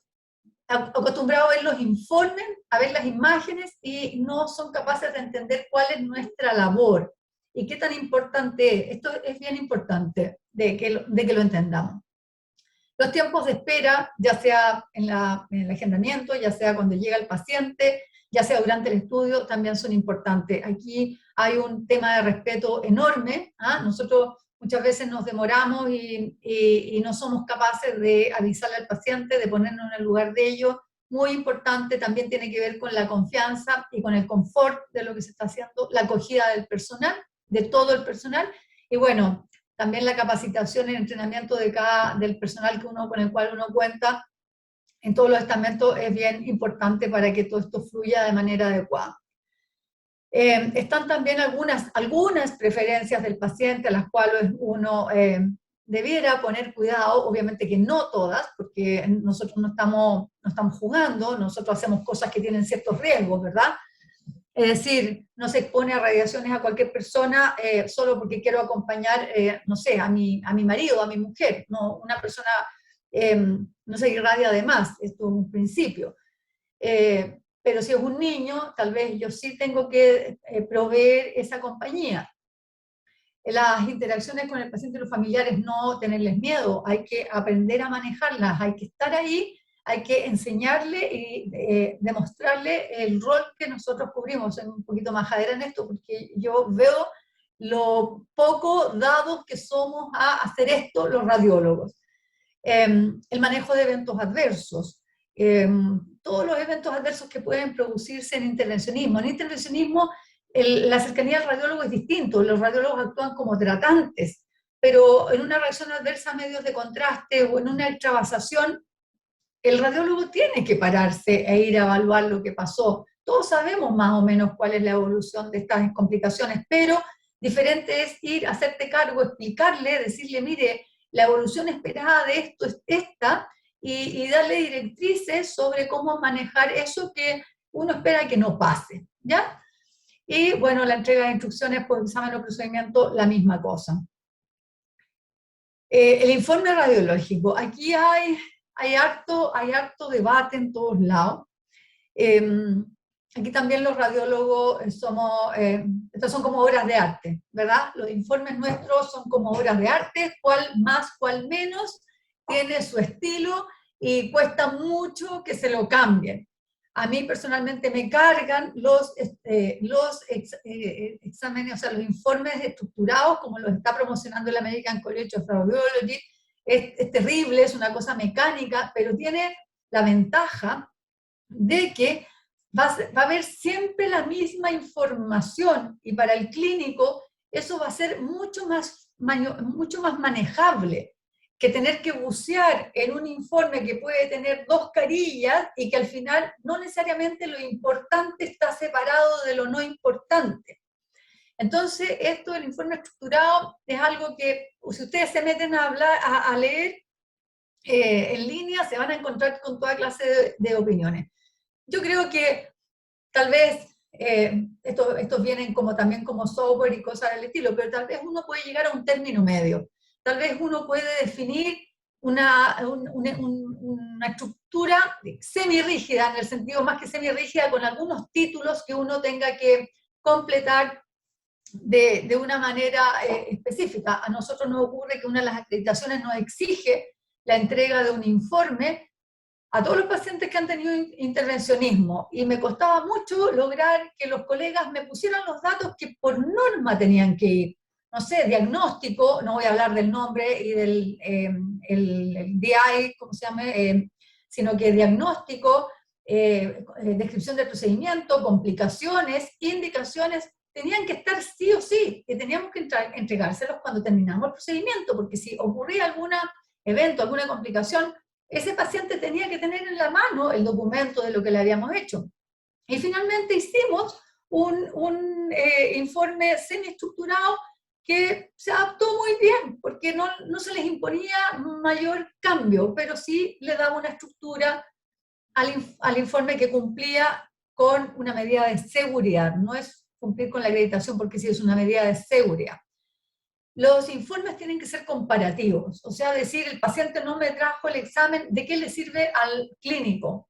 [SPEAKER 4] acostumbrados a ver los informes, a ver las imágenes, y no son capaces de entender cuál es nuestra labor. ¿Y qué tan importante es? Esto es bien importante de que lo entendamos. Los tiempos de espera, ya sea en el agendamiento, ya sea cuando llega el paciente, ya sea durante el estudio, también son importantes. Aquí hay un tema de respeto enorme. Nosotros muchas veces nos demoramos y no somos capaces de avisarle al paciente, de ponernos en el lugar de ellos. Muy importante, también tiene que ver con la confianza y con el confort de lo que se está haciendo, la acogida del personal, de todo el personal, y bueno, también la capacitación y el entrenamiento del personal con el cual uno cuenta en todos los estamentos es bien importante para que todo esto fluya de manera adecuada. Están también algunas preferencias del paciente a las cuales uno debiera poner cuidado, obviamente que no todas, porque nosotros no estamos jugando, nosotros hacemos cosas que tienen ciertos riesgos, ¿verdad? Es decir, no se expone a radiaciones a cualquier persona solo porque quiero acompañar, no sé, a mi marido, a mi mujer. No, una persona no se irradia de más, esto es un principio. Pero si es un niño, tal vez yo sí tengo que proveer esa compañía. Las interacciones con el paciente y los familiares, no tenerles miedo, hay que aprender a manejarlas, hay que estar ahí, hay que enseñarle y demostrarle el rol que nosotros cubrimos. Soy un poquito majadera en esto porque yo veo lo poco dados que somos a hacer esto los radiólogos. El manejo de eventos adversos, todos los eventos adversos que pueden producirse en intervencionismo. En intervencionismo la cercanía al radiólogo es distinto, los radiólogos actúan como tratantes, pero en una reacción adversa a medios de contraste o en una extravasación, el radiólogo tiene que pararse e ir a evaluar lo que pasó. Todos sabemos más o menos cuál es la evolución de estas complicaciones, pero diferente es ir, hacerte cargo, explicarle, decirle, mire, la evolución esperada de esto es esta, y darle directrices sobre cómo manejar eso que uno espera que no pase, ¿ya? Y bueno, la entrega de instrucciones por examen o procedimiento, la misma cosa. El informe radiológico, aquí hay harto debate en todos lados. Aquí también los radiólogos estas son como obras de arte, ¿verdad? Los informes nuestros son como obras de arte, cuál más, cuál menos, tiene su estilo y cuesta mucho que se lo cambien. A mí personalmente me cargan los exámenes, o sea, los informes estructurados, como los está promocionando el American College of Radiology. Es terrible, es una cosa mecánica, pero tiene la ventaja de que va a haber siempre la misma información, y para el clínico eso va a ser mucho más manejable que tener que bucear en un informe que puede tener 2 carillas y que al final no necesariamente lo importante está separado de lo no importante. Entonces, esto del informe estructurado es algo que, si ustedes se meten a leer en línea, se van a encontrar con toda clase de opiniones. Yo creo que tal vez estos vienen también como software y cosas del estilo, pero tal vez uno puede llegar a un término medio. Tal vez uno puede definir una estructura semirrígida, en el sentido más que semirrígida, con algunos títulos que uno tenga que completar de una manera específica. A nosotros nos ocurre que una de las acreditaciones nos exige la entrega de un informe a todos los pacientes que han tenido intervencionismo, y me costaba mucho lograr que los colegas me pusieran los datos que por norma tenían que ir. No sé, diagnóstico, no voy a hablar del nombre y del el DI, ¿cómo se llama? Sino que diagnóstico, descripción del procedimiento, complicaciones, indicaciones, tenían que estar sí o sí, que teníamos que entregárselos cuando terminamos el procedimiento, porque si ocurría algún evento, alguna complicación, ese paciente tenía que tener en la mano el documento de lo que le habíamos hecho. Y finalmente hicimos un informe semiestructurado que se adaptó muy bien, porque no se les imponía mayor cambio, pero sí le daba una estructura al informe que cumplía con una medida de seguridad. No es cumplir con la acreditación, porque sí es una medida de seguridad. Los informes tienen que ser comparativos, o sea, decir, el paciente no me trajo el examen, ¿de qué le sirve al clínico?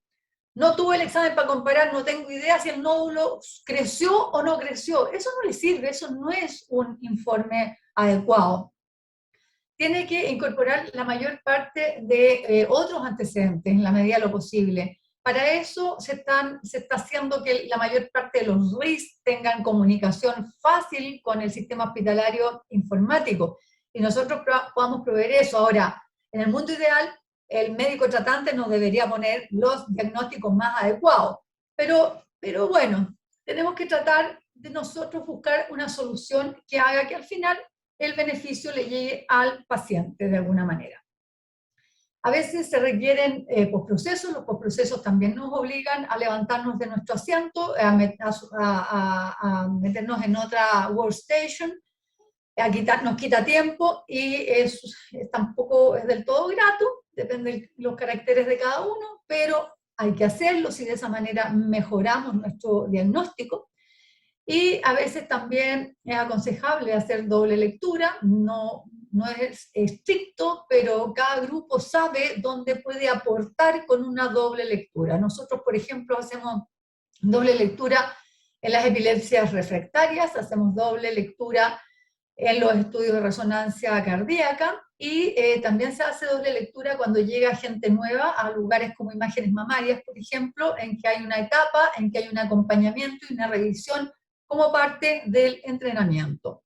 [SPEAKER 4] No tuve el examen para comparar, no tengo idea si el nódulo creció o no creció. Eso no le sirve, eso no es un informe adecuado. Tiene que incorporar la mayor parte de otros antecedentes en la medida de lo posible. Para eso se está haciendo que la mayor parte de los RIS tengan comunicación fácil con el sistema hospitalario informático, y nosotros podamos proveer eso. Ahora, en el mundo ideal, el médico tratante nos debería poner los diagnósticos más adecuados, pero bueno, tenemos que tratar de nosotros buscar una solución que haga que al final el beneficio le llegue al paciente de alguna manera. A veces se requieren postprocesos, los postprocesos también nos obligan a levantarnos de nuestro asiento, a meternos en otra workstation, nos quita tiempo, y tampoco es del todo grato, depende de los caracteres de cada uno, pero hay que hacerlo si de esa manera mejoramos nuestro diagnóstico. Y a veces también es aconsejable hacer doble lectura, no es estricto, pero cada grupo sabe dónde puede aportar con una doble lectura. Nosotros, por ejemplo, hacemos doble lectura en las epilepsias refractarias, hacemos doble lectura en los estudios de resonancia cardíaca, y también se hace doble lectura cuando llega gente nueva a lugares como imágenes mamarias, por ejemplo, en que hay una etapa, en que hay un acompañamiento y una revisión como parte del entrenamiento.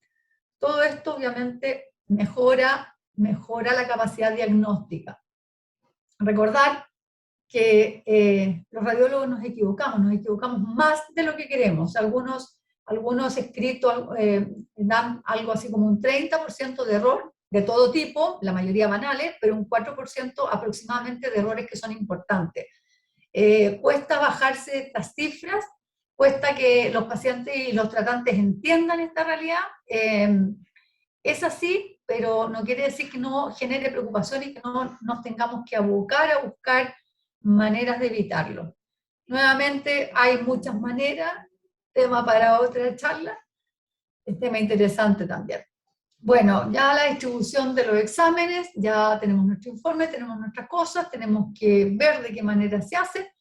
[SPEAKER 4] Todo esto obviamente mejora la capacidad diagnóstica. Recordar que los radiólogos nos equivocamos más de lo que queremos. Algunos escritos dan algo así como un 30% de error, de todo tipo, la mayoría banales, pero un 4% aproximadamente de errores que son importantes. Cuesta bajarse estas cifras, cuesta que los pacientes y los tratantes entiendan esta realidad. Es así, pero no quiere decir que no genere preocupación y que no nos tengamos que abocar a buscar maneras de evitarlo. Nuevamente, hay muchas maneras, tema para otra charla, es tema interesante también. Bueno, ya la distribución de los exámenes, ya tenemos nuestro informe, tenemos nuestras cosas, tenemos que ver de qué manera se hace.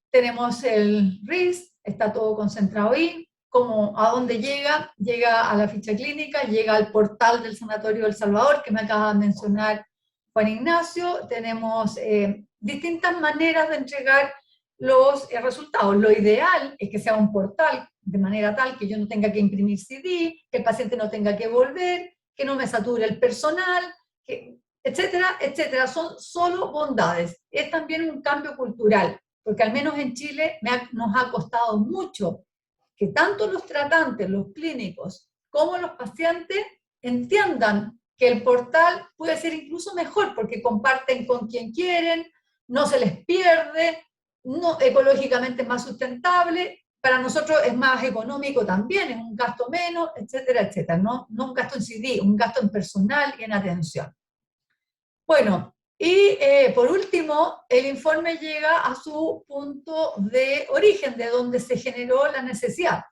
[SPEAKER 4] Tenemos el RIS, está todo concentrado ahí. ¿A dónde llega? Llega a la ficha clínica, llega al portal del Sanatorio del Salvador, que me acaba de mencionar Juan Ignacio, tenemos distintas maneras de entregar los resultados. Lo ideal es que sea un portal, de manera tal que yo no tenga que imprimir CD, que el paciente no tenga que volver, que no me sature el personal, etcétera, etcétera. Son solo bondades. Es también un cambio cultural, porque al menos en Chile nos ha costado mucho que tanto los tratantes, los clínicos, como los pacientes entiendan que el portal puede ser incluso mejor, porque comparten con quien quieren, no se les pierde, no, ecológicamente es más sustentable, para nosotros es más económico también, es un gasto menos, etcétera, etcétera. No un gasto en CD, un gasto en personal y en atención. Bueno, y por último, el informe llega a su punto de origen, de donde se generó la necesidad.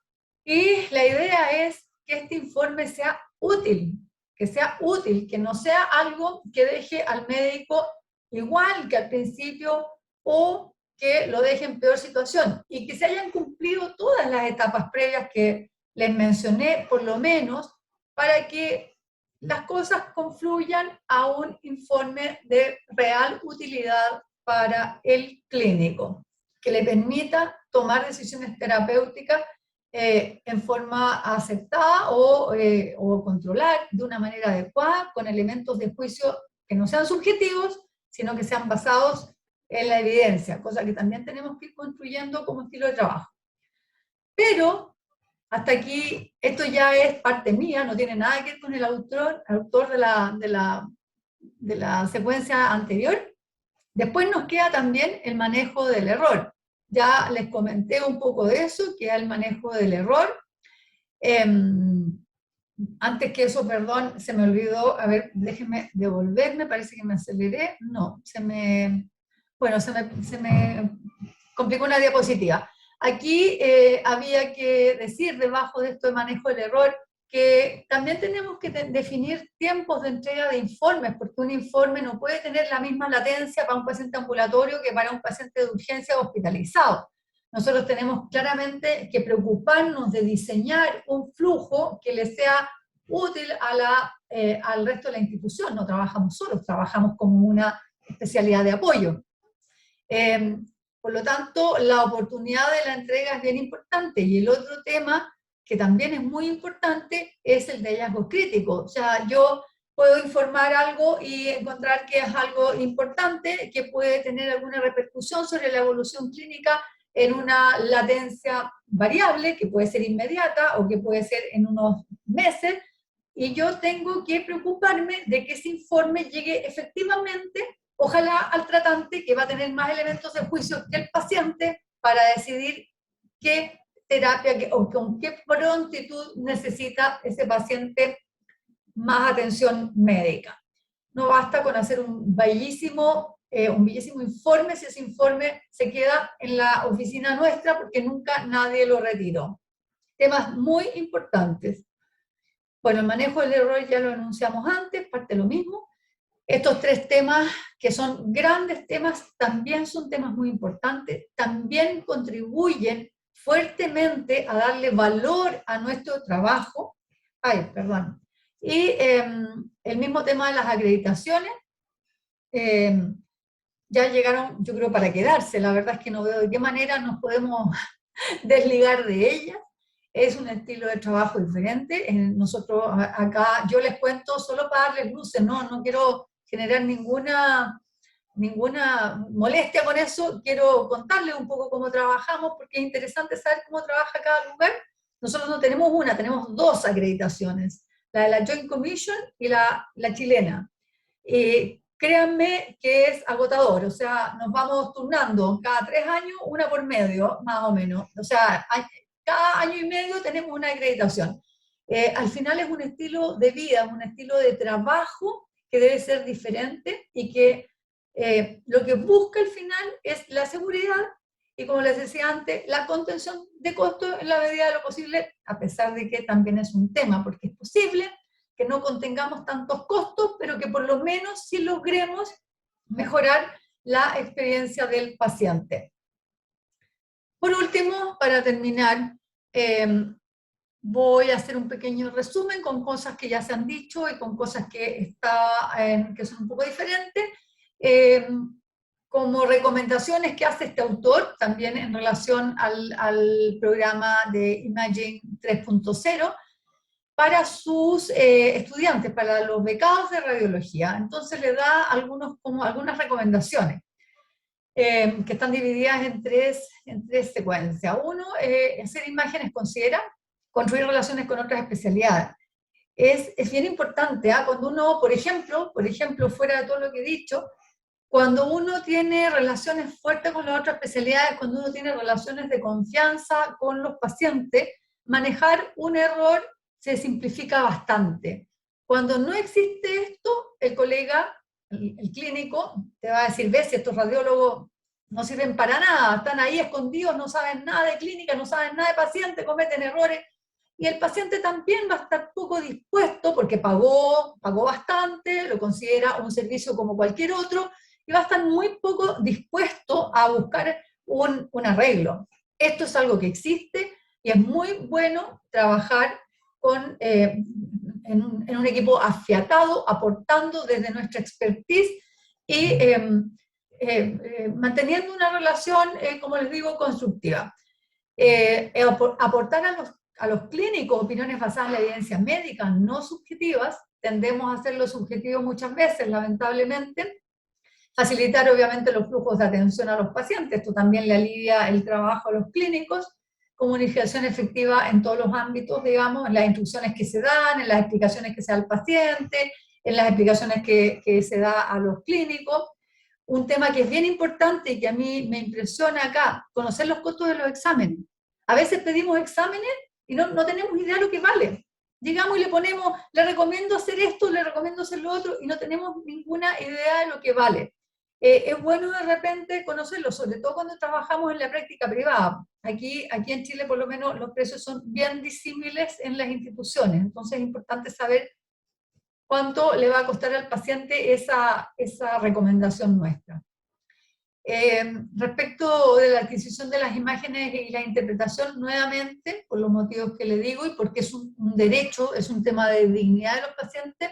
[SPEAKER 4] Y la idea es que este informe sea útil, que no sea algo que deje al médico igual que al principio o que lo deje en peor situación, y que se hayan cumplido todas las etapas previas que les mencioné, por lo menos, para que las cosas confluyan a un informe de real utilidad para el clínico, que le permita tomar decisiones terapéuticas en forma aceptada o controlar de una manera adecuada, con elementos de juicio que no sean subjetivos, sino que sean basados en la evidencia, cosa que también tenemos que ir construyendo como estilo de trabajo. Pero hasta aquí, esto ya es parte mía, no tiene nada que ver con el autor de la secuencia anterior. Después nos queda también el manejo del error. Ya les comenté un poco de eso, que es el manejo del error. Antes que eso, perdón, se me olvidó, a ver, déjenme devolverme, parece que me aceleré. No, se me complicó una diapositiva. Aquí había que decir, debajo de esto de manejo del error, que también tenemos que definir tiempos de entrega de informes, porque un informe no puede tener la misma latencia para un paciente ambulatorio que para un paciente de urgencia hospitalizado. Nosotros tenemos claramente que preocuparnos de diseñar un flujo que le sea útil al resto de la institución. No trabajamos solos, trabajamos como una especialidad de apoyo. Por lo tanto, la oportunidad de la entrega es bien importante. Y el otro tema que también es muy importante es el de hallazgos críticos. O sea, yo puedo informar algo y encontrar que es algo importante, que puede tener alguna repercusión sobre la evolución clínica en una latencia variable, que puede ser inmediata o que puede ser en unos meses, y yo tengo que preocuparme de que ese informe llegue efectivamente, ojalá al tratante, que va a tener más elementos de juicio que el paciente, para decidir qué terapia o con qué prontitud necesita ese paciente más atención médica. No basta con hacer un bellísimo informe si ese informe se queda en la oficina nuestra porque nunca nadie lo retiró. Temas muy importantes. Bueno, el manejo del error ya lo anunciamos antes, parte de lo mismo. Estos tres temas, que son grandes temas, también son temas muy importantes, también contribuyen fuertemente a darle valor a nuestro trabajo. Y el mismo tema de las acreditaciones, ya llegaron, yo creo, para quedarse. La verdad es que no veo de qué manera nos podemos desligar de ellas. Es un estilo de trabajo diferente. Nosotros acá, yo les cuento solo para darles luces, no quiero generar ninguna molestia con eso. Quiero contarles un poco cómo trabajamos, porque es interesante saber cómo trabaja cada lugar. Nosotros no tenemos una, tenemos dos acreditaciones, la de la Joint Commission y la chilena. Créanme que es agotador, o sea, nos vamos turnando cada 3 años, una por medio, más o menos. O sea, cada año y medio tenemos una acreditación. Al final es un estilo de vida, un estilo de trabajo que debe ser diferente y que lo que busca al final es la seguridad y, como les decía antes, la contención de costos en la medida de lo posible, a pesar de que también es un tema, porque es posible que no contengamos tantos costos, pero que por lo menos sí logremos mejorar la experiencia del paciente. Por último, para terminar, voy a hacer un pequeño resumen con cosas que ya se han dicho y con cosas que son un poco diferentes, como recomendaciones que hace este autor, también en relación al programa de Imaging 3.0, para sus estudiantes, para los becados de radiología. Entonces le da algunas recomendaciones, que están divididas en tres secuencias. Uno, hacer imágenes con cera, construir relaciones con otras especialidades. Es bien importante, cuando uno, por ejemplo, fuera de todo lo que he dicho, cuando uno tiene relaciones fuertes con las otras especialidades, cuando uno tiene relaciones de confianza con los pacientes, manejar un error se simplifica bastante. Cuando no existe esto, el colega, el clínico, te va a decir, ves, estos radiólogos no sirven para nada, están ahí escondidos, no saben nada de clínica, no saben nada de paciente, cometen errores, y el paciente también va a estar poco dispuesto, porque pagó bastante, lo considera un servicio como cualquier otro, y va a estar muy poco dispuesto a buscar un arreglo. Esto es algo que existe, y es muy bueno trabajar en un equipo afiatado, aportando desde nuestra expertise y manteniendo una relación, como les digo, constructiva. Aportar a los clínicos opiniones basadas en la evidencia médica, no subjetivas. Tendemos a hacerlo subjetivo muchas veces, lamentablemente. Facilitar, obviamente, los flujos de atención a los pacientes. Esto también le alivia el trabajo a los clínicos. Comunicación efectiva en todos los ámbitos, digamos, en las instrucciones que se dan, en las explicaciones que se da al paciente, en las explicaciones que se da a los clínicos. Un tema que es bien importante y que a mí me impresiona acá, conocer los costos de los exámenes. A veces pedimos exámenes y no tenemos idea de lo que vale. Llegamos y le ponemos, le recomiendo hacer esto, le recomiendo hacer lo otro, y no tenemos ninguna idea de lo que vale. Es bueno de repente conocerlo, sobre todo cuando trabajamos en la práctica privada. Aquí en Chile, por lo menos, los precios son bien disímiles en las instituciones, entonces es importante saber cuánto le va a costar al paciente esa recomendación nuestra. Respecto de la adquisición de las imágenes y la interpretación, nuevamente, por los motivos que le digo y porque es un derecho, es un tema de dignidad de los pacientes,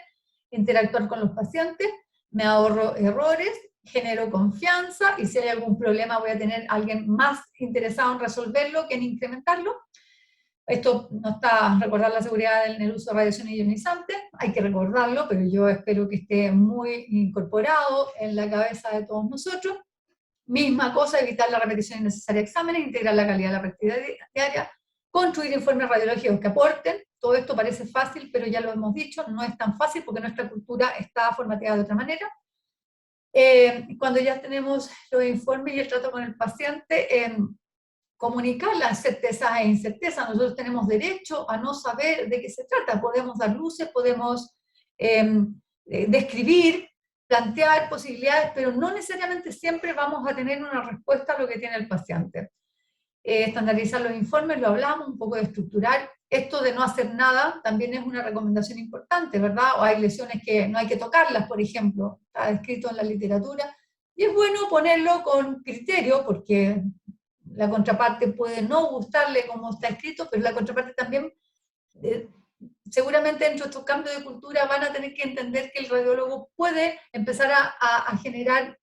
[SPEAKER 4] interactuar con los pacientes, me ahorro errores, genero confianza, y si hay algún problema voy a tener a alguien más interesado en resolverlo que en incrementarlo. Esto no está recordar la seguridad en el uso de radiación ionizante, hay que recordarlo, pero yo espero que esté muy incorporado en la cabeza de todos nosotros. Misma cosa, evitar la repetición innecesaria de exámenes, integrar la calidad de la práctica diaria, construir informes radiológicos que aporten. Todo esto parece fácil, pero ya lo hemos dicho, no es tan fácil porque nuestra cultura está formateada de otra manera. Cuando ya tenemos los informes y el trato con el paciente, comunicar las certezas e incertezas. Nosotros tenemos derecho a no saber de qué se trata. Podemos dar luces, podemos describir, plantear posibilidades, pero no necesariamente siempre vamos a tener una respuesta a lo que tiene el paciente. Estandarizar los informes, lo hablamos, un poco de estructurar. Esto de no hacer nada también es una recomendación importante, ¿verdad? O hay lesiones que no hay que tocarlas, por ejemplo, está escrito en la literatura, y es bueno ponerlo con criterio, porque la contraparte puede no gustarle como está escrito, pero la contraparte también, seguramente dentro de estos cambios de cultura van a tener que entender que el radiólogo puede empezar a generar,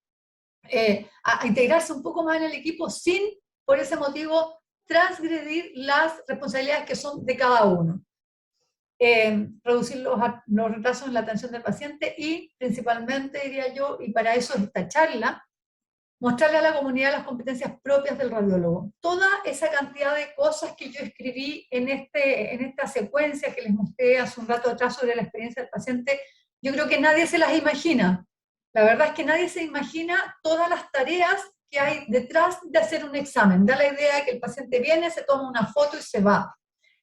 [SPEAKER 4] a integrarse un poco más en el equipo sin, por ese motivo, transgredir las responsabilidades que son de cada uno. Reducir los retrasos en la atención del paciente y, principalmente, diría yo, y para eso es esta charla, mostrarle a la comunidad las competencias propias del radiólogo. Toda esa cantidad de cosas que yo escribí en esta secuencia que les mostré hace un rato atrás sobre la experiencia del paciente, yo creo que nadie se las imagina. La verdad es que nadie se imagina todas las tareas que hay detrás de hacer un examen. Da la idea de que el paciente viene, se toma una foto y se va.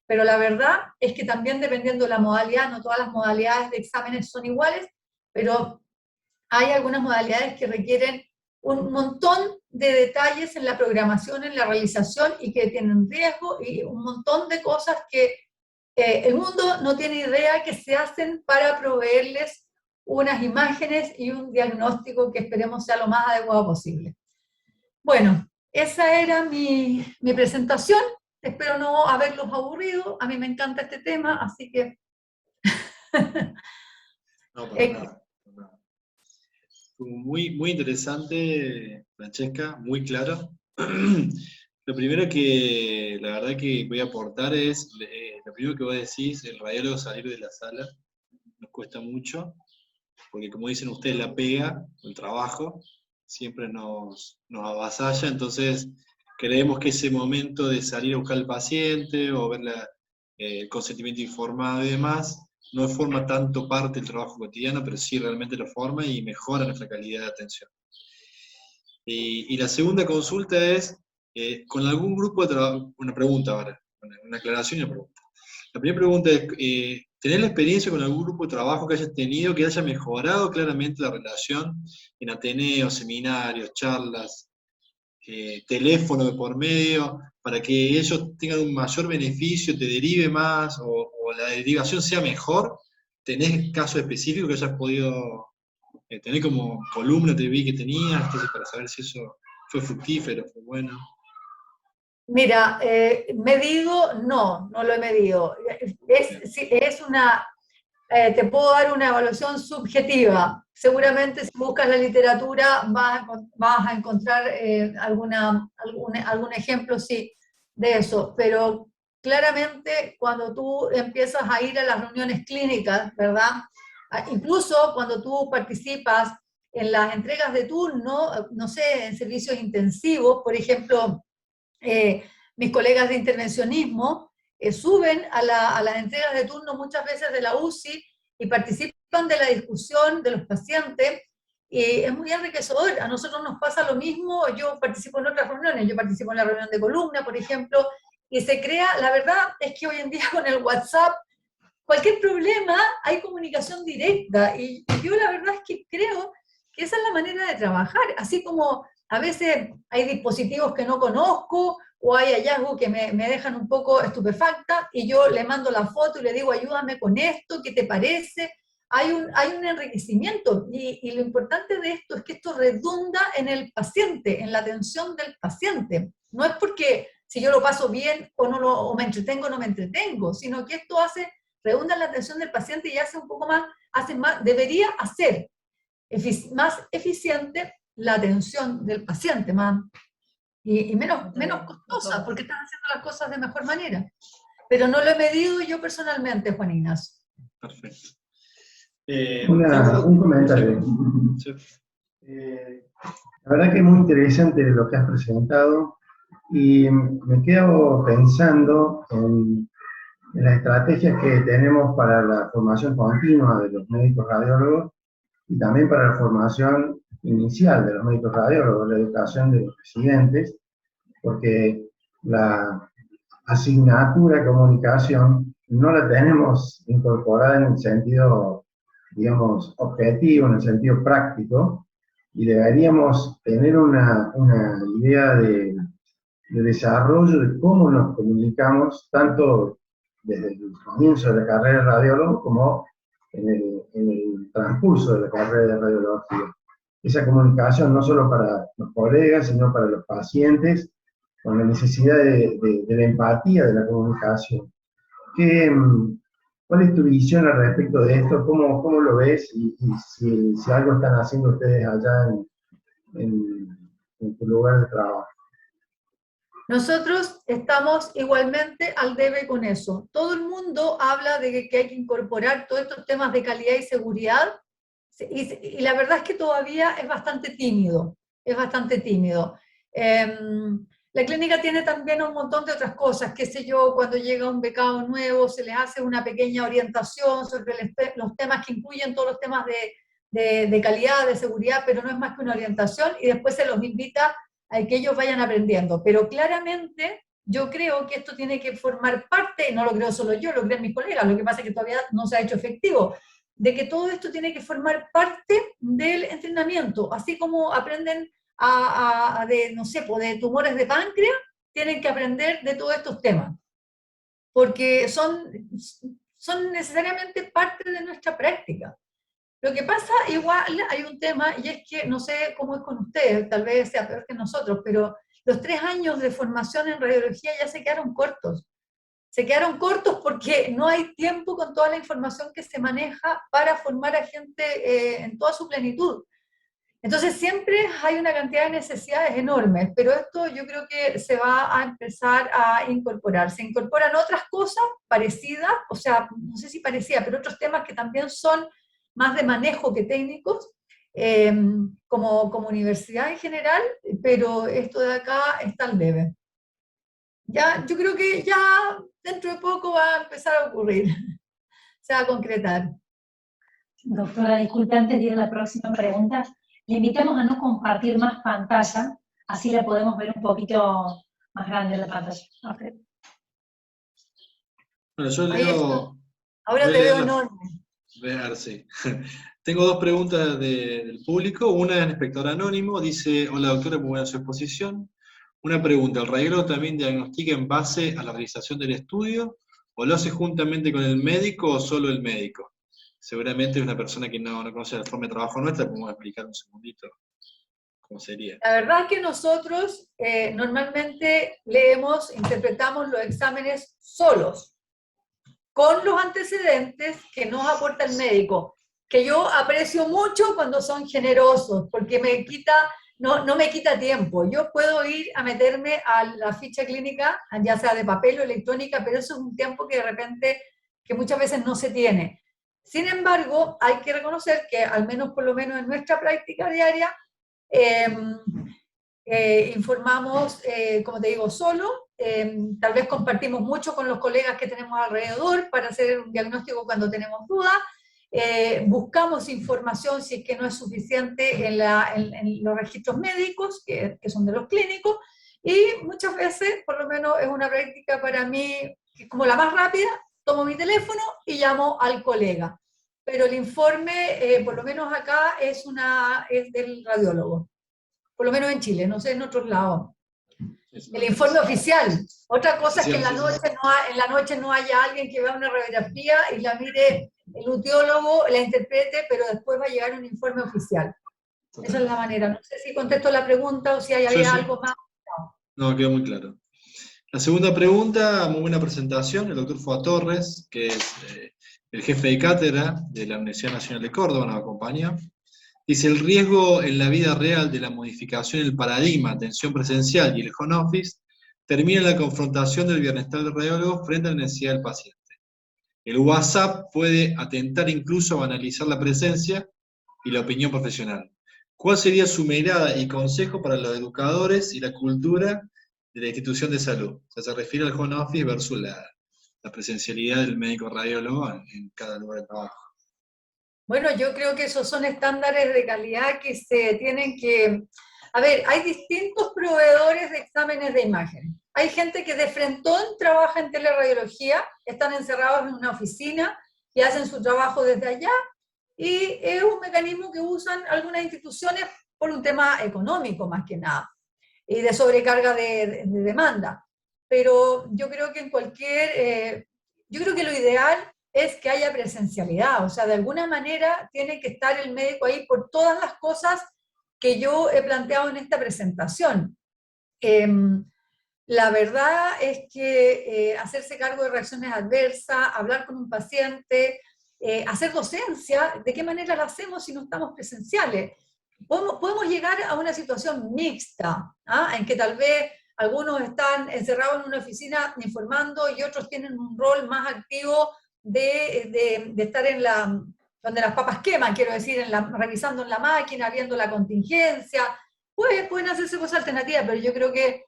[SPEAKER 4] Pero la verdad es que también, dependiendo de la modalidad, no todas las modalidades de exámenes son iguales, pero hay algunas modalidades que requieren un montón de detalles en la programación, en la realización, y que tienen riesgo, y un montón de cosas que el mundo no tiene idea que se hacen para proveerles unas imágenes y un diagnóstico que esperemos sea lo más adecuado posible. Bueno, esa era mi presentación. espero no haberlos aburrido, a mí me encanta este tema, así que...
[SPEAKER 3] No, para nada. Para nada. Muy interesante, Francesca, muy claro. Lo primero que la verdad que voy a aportar es, lo primero que vos decís, el radiólogo salir de la sala, nos cuesta mucho, porque como dicen ustedes, la pega, el trabajo, siempre nos avasalla, entonces creemos que ese momento de salir a buscar al paciente o ver el consentimiento informado y demás, no forma tanto parte del trabajo cotidiano, pero sí realmente lo forma y mejora nuestra calidad de atención. Y la segunda consulta es, con algún grupo de trabajo, una pregunta ahora, una aclaración y una pregunta. La primera pregunta es, ¿tenés la experiencia con algún grupo de trabajo que hayas tenido que haya mejorado claramente la relación en ateneos, seminarios, charlas, teléfono de por medio, para que ellos tengan un mayor beneficio, te derive más o la derivación sea mejor? ¿Tenés casos específicos que hayas podido tener como columna, te vi que tenías, entonces para saber si eso fue fructífero, fue bueno?
[SPEAKER 4] Mira, medido, no lo he medido. Te puedo dar una evaluación subjetiva. Seguramente si buscas la literatura vas a encontrar algún ejemplo, sí, de eso. Pero claramente cuando tú empiezas a ir a las reuniones clínicas, ¿verdad? Incluso cuando tú participas en las entregas de turno, no sé, en servicios intensivos, por ejemplo, mis colegas de intervencionismo suben a las entregas de turno muchas veces de la UCI y participan de la discusión de los pacientes, y es muy enriquecedor. A nosotros nos pasa lo mismo, yo participo en otras reuniones, yo participo en la reunión de columna, por ejemplo, y se crea, la verdad es que hoy en día con el WhatsApp, cualquier problema hay comunicación directa, y yo la verdad es que creo que esa es la manera de trabajar, así como a veces hay dispositivos que no conozco, o hay hallazgos que me dejan un poco estupefacta, y yo le mando la foto y le digo, ayúdame con esto, ¿qué te parece? Hay un enriquecimiento, y lo importante de esto es que esto redunda en el paciente, en la atención del paciente. No es porque si yo lo paso bien o me entretengo o no me entretengo, sino que esto redunda en la atención del paciente y debería hacer más eficiente la atención del paciente, y menos costosa, porque están haciendo las cosas de mejor manera. Pero no lo he medido yo personalmente, Juan Ignacio.
[SPEAKER 3] Perfecto.
[SPEAKER 2] Un comentario.
[SPEAKER 3] Sí.
[SPEAKER 2] La verdad que es muy interesante lo que has presentado, y me quedo pensando en las estrategias que tenemos para la formación continua de los médicos radiólogos y también para la formación inicial de los médicos radiólogos, la educación de los residentes, porque la asignatura de comunicación no la tenemos incorporada en el sentido, digamos, objetivo, en el sentido práctico, y deberíamos tener una idea de desarrollo de cómo nos comunicamos, tanto desde el comienzo de la carrera de radiólogo como en el transcurso de la carrera de radiología. Esa comunicación no solo para los colegas, sino para los pacientes, con la necesidad de la empatía de la comunicación. ¿Cuál es tu visión al respecto de esto? ¿Cómo lo ves? Y si algo están haciendo ustedes allá en tu lugar de trabajo.
[SPEAKER 4] Nosotros estamos igualmente al debe con eso. Todo el mundo habla de que hay que incorporar todos estos temas de calidad y seguridad, y la verdad es que todavía es bastante tímido, La clínica tiene también un montón de otras cosas, qué sé yo, cuando llega un becado nuevo se les hace una pequeña orientación sobre los temas que incluyen todos los temas de calidad, de seguridad, pero no es más que una orientación, y después se los invita a que ellos vayan aprendiendo. Pero claramente yo creo que esto tiene que formar parte, y no lo creo solo yo, lo creen mis colegas, lo que pasa es que todavía no se ha hecho efectivo, de que todo esto tiene que formar parte del entrenamiento, así como aprenden de tumores de páncreas, tienen que aprender de todos estos temas, porque son necesariamente parte de nuestra práctica. Lo que pasa, igual hay un tema, y es que no sé cómo es con ustedes, tal vez sea peor que nosotros, pero los 3 años de formación en radiología ya se quedaron cortos. Se quedaron cortos porque no hay tiempo con toda la información que se maneja para formar a gente en toda su plenitud. Entonces siempre hay una cantidad de necesidades enormes, pero esto yo creo que se va a empezar a incorporar. Se incorporan otras cosas parecidas, o sea, no sé si parecidas, pero otros temas que también son más de manejo que técnicos, como universidad en general, pero esto de acá está al debe. Ya, yo creo que ya dentro de poco va a empezar a ocurrir, se va a concretar.
[SPEAKER 1] Doctora, disculpe, antes de ir a la próxima pregunta, le invitamos a no compartir más pantalla, así la podemos ver un poquito más grande la pantalla. Okay.
[SPEAKER 3] Bueno, yo leo...
[SPEAKER 4] Ahora te veo enorme.
[SPEAKER 3] Ver, sí. Tengo 2 preguntas del público. Una es un espectador anónimo, dice: hola doctora, muy buena su exposición. Una pregunta: ¿el radiólogo también diagnostica en base a la realización del estudio, o lo hace juntamente con el médico o solo el médico? Seguramente es una persona que no conoce la forma de trabajo nuestra, podemos explicar un segundito cómo sería.
[SPEAKER 4] La verdad es que nosotros normalmente interpretamos los exámenes solos, con los antecedentes que nos aporta el médico, que yo aprecio mucho cuando son generosos, porque no me quita tiempo. Yo puedo ir a meterme a la ficha clínica, ya sea de papel o electrónica, pero eso es un tiempo que de repente, que muchas veces no se tiene. Sin embargo, hay que reconocer que, al menos por lo menos en nuestra práctica diaria, informamos, como te digo, solo. Tal vez compartimos mucho con los colegas que tenemos alrededor para hacer un diagnóstico cuando tenemos dudas. Buscamos información si es que no es suficiente en los registros médicos, que son de los clínicos, y muchas veces, por lo menos es una práctica para mí, que es como la más rápida, tomo mi teléfono y llamo al colega. Pero el informe, por lo menos acá, es del radiólogo. Por lo menos en Chile, no sé en otros lados. El informe oficial. Otra cosa es que en la noche no haya alguien que vea una radiografía y la mire el nutriólogo, la interprete, pero después va a llegar un informe oficial. Esa es la manera. No sé si contesto la pregunta o si había algo más.
[SPEAKER 3] No, quedó muy claro. La segunda pregunta, muy buena presentación, el doctor Foa Torres, que es el jefe de cátedra de la Universidad Nacional de Córdoba, nos acompaña. Dice: el riesgo en la vida real de la modificación del paradigma atención presencial y el home office termina en la confrontación del bienestar del radiólogo frente a la necesidad del paciente. El WhatsApp puede atentar incluso a banalizar la presencia y la opinión profesional. ¿Cuál sería su mirada y consejo para los educadores y la cultura de la institución de salud? O sea, se refiere al home office versus la presencialidad del médico radiólogo en cada lugar de trabajo.
[SPEAKER 4] Bueno, yo creo que esos son estándares de calidad que se tienen que... A ver, hay distintos proveedores de exámenes de imagen. Hay gente que de frentón trabaja en teleradiología, están encerrados en una oficina y hacen su trabajo desde allá, y es un mecanismo que usan algunas instituciones por un tema económico más que nada, y de sobrecarga de demanda. Pero yo creo que yo creo que lo ideal es que haya presencialidad, o sea, de alguna manera tiene que estar el médico ahí por todas las cosas que yo he planteado en esta presentación. La verdad es que hacerse cargo de reacciones adversas, hablar con un paciente, hacer docencia, ¿de qué manera la hacemos si no estamos presenciales? Podemos llegar a una situación mixta, en que tal vez algunos están encerrados en una oficina informando y otros tienen un rol más activo de estar donde las papas queman, quiero decir, revisando en la máquina, viendo la contingencia. Pues pueden hacerse cosas alternativas, pero yo creo que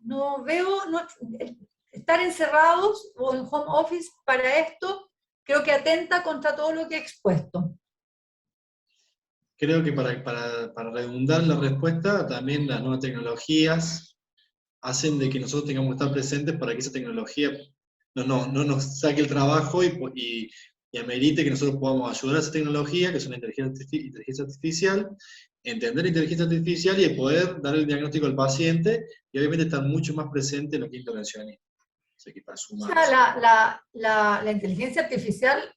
[SPEAKER 4] no veo estar encerrados o en home office para esto, creo que atenta contra todo lo que he expuesto.
[SPEAKER 3] Creo que para redundar la respuesta, también las nuevas tecnologías hacen de que nosotros tengamos que estar presentes para que esa tecnología no nos saque el trabajo y amerite que nosotros podamos ayudar a esa tecnología, que es una inteligencia artificial, entender la inteligencia artificial y poder dar el diagnóstico al paciente, y obviamente estar mucho más presente en lo que es intervencionismo. O sea,
[SPEAKER 4] la inteligencia artificial,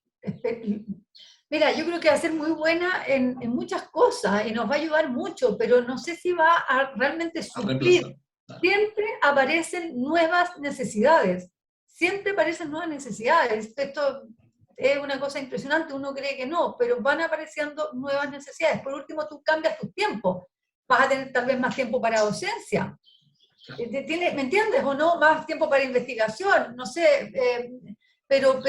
[SPEAKER 4] Mira, yo creo que va a ser muy buena en muchas cosas y nos va a ayudar mucho, pero no sé si va a realmente
[SPEAKER 3] A reemplazar.
[SPEAKER 4] suplir. Siempre aparecen nuevas necesidades, siempre aparecen nuevas necesidades. Esto es una cosa impresionante, uno cree que no, pero van apareciendo nuevas necesidades. Por último, tú cambias tu tiempo, vas a tener tal vez más tiempo para docencia. ¿Me entiendes o no? Más tiempo para investigación, no sé, pero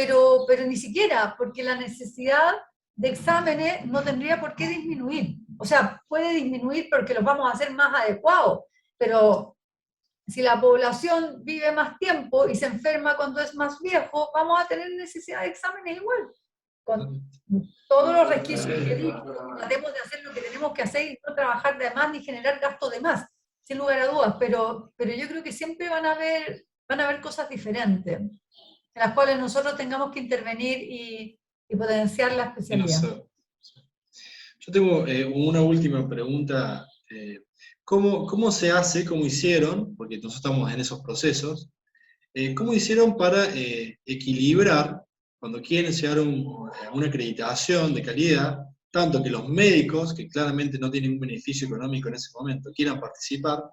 [SPEAKER 4] ni siquiera, porque la necesidad de exámenes no tendría por qué disminuir. O sea, puede disminuir porque los vamos a hacer más adecuados, pero si la población vive más tiempo y se enferma cuando es más viejo, vamos a tener necesidad de exámenes igual. Con todos los resquicios que digo, tratemos de hacer lo que tenemos que hacer y no trabajar de más ni generar gasto de más, sin lugar a dudas, pero yo creo que siempre van a haber cosas diferentes, en las cuales nosotros tengamos que intervenir y potenciar la
[SPEAKER 3] Y no
[SPEAKER 4] especialidad.
[SPEAKER 3] sé. Yo tengo una última pregunta. ¿Cómo se hace, cómo hicieron, porque nosotros estamos en esos procesos, cómo hicieron para equilibrar, cuando quieren llegar a una acreditación de calidad, tanto que los médicos, que claramente no tienen un beneficio económico en ese momento, quieran participar,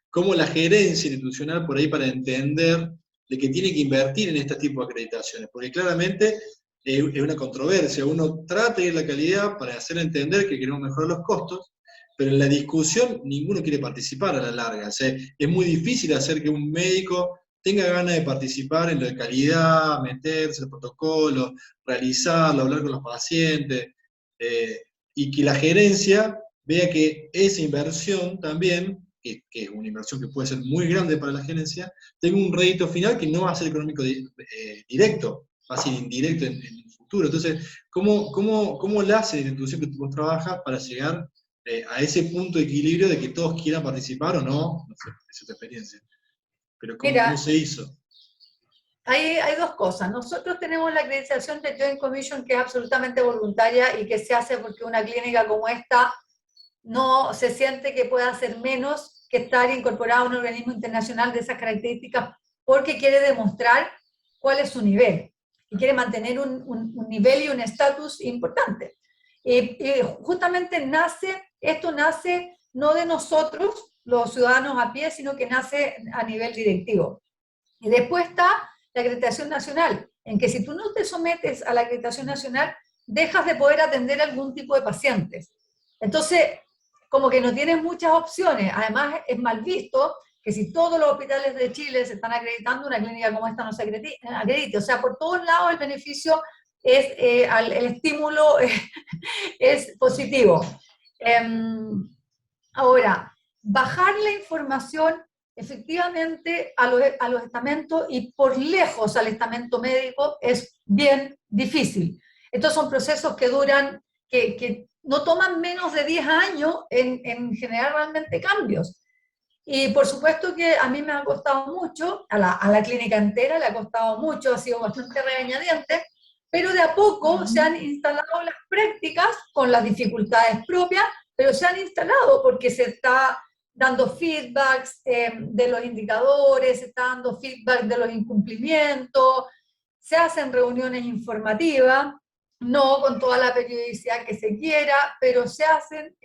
[SPEAKER 3] como la gerencia institucional por ahí para entender de que tiene que invertir en este tipo de acreditaciones? Porque claramente es una controversia, uno trata de ir a la calidad para hacer entender que queremos mejorar los costos, pero en la discusión ninguno quiere participar a la larga. O sea, es muy difícil hacer que un médico tenga ganas de participar en lo de calidad, meterse en el protocolo, realizarlo, hablar con los pacientes, y que la gerencia vea que esa inversión también, que es una inversión que puede ser muy grande para la gerencia, tenga un rédito final que no va a ser económico directo, va a ser indirecto en el futuro. Entonces, ¿cómo la hace la institución que vos trabajas para llegar a ese punto de equilibrio de que todos quieran participar o no? No sé, es tu experiencia. Pero ¿cómo
[SPEAKER 4] Mira,
[SPEAKER 3] se hizo?
[SPEAKER 4] hay dos cosas. Nosotros tenemos la acreditación de Joint Commission que es absolutamente voluntaria y que se hace porque una clínica como esta no se siente que pueda hacer menos que estar incorporado a un organismo internacional de esas características porque quiere demostrar cuál es su nivel y quiere mantener un nivel y un estatus importante. Y justamente esto nace no de nosotros, los ciudadanos a pie, sino que nace a nivel directivo. Y después está la acreditación nacional, en que si tú no te sometes a la acreditación nacional, dejas de poder atender algún tipo de pacientes. Entonces, como que no tienes muchas opciones. Además, es mal visto que si todos los hospitales de Chile se están acreditando, una clínica como esta no se acredite. O sea, por todos lados el beneficio es, el estímulo es positivo. Ahora, bajar la información efectivamente a los estamentos y por lejos al estamento médico es bien difícil. Estos son procesos que duran, que no toman menos de 10 años en generar realmente cambios. Y por supuesto que a mí me ha costado mucho, a la clínica entera le ha costado mucho, ha sido bastante regañadiente, pero de a poco se han instalado las prácticas con las dificultades propias, pero se han instalado porque se está dando feedbacks de los indicadores, se está dando feedback de los incumplimientos, se hacen reuniones informativas, no con toda la periodicidad que se quiera, pero se hacen.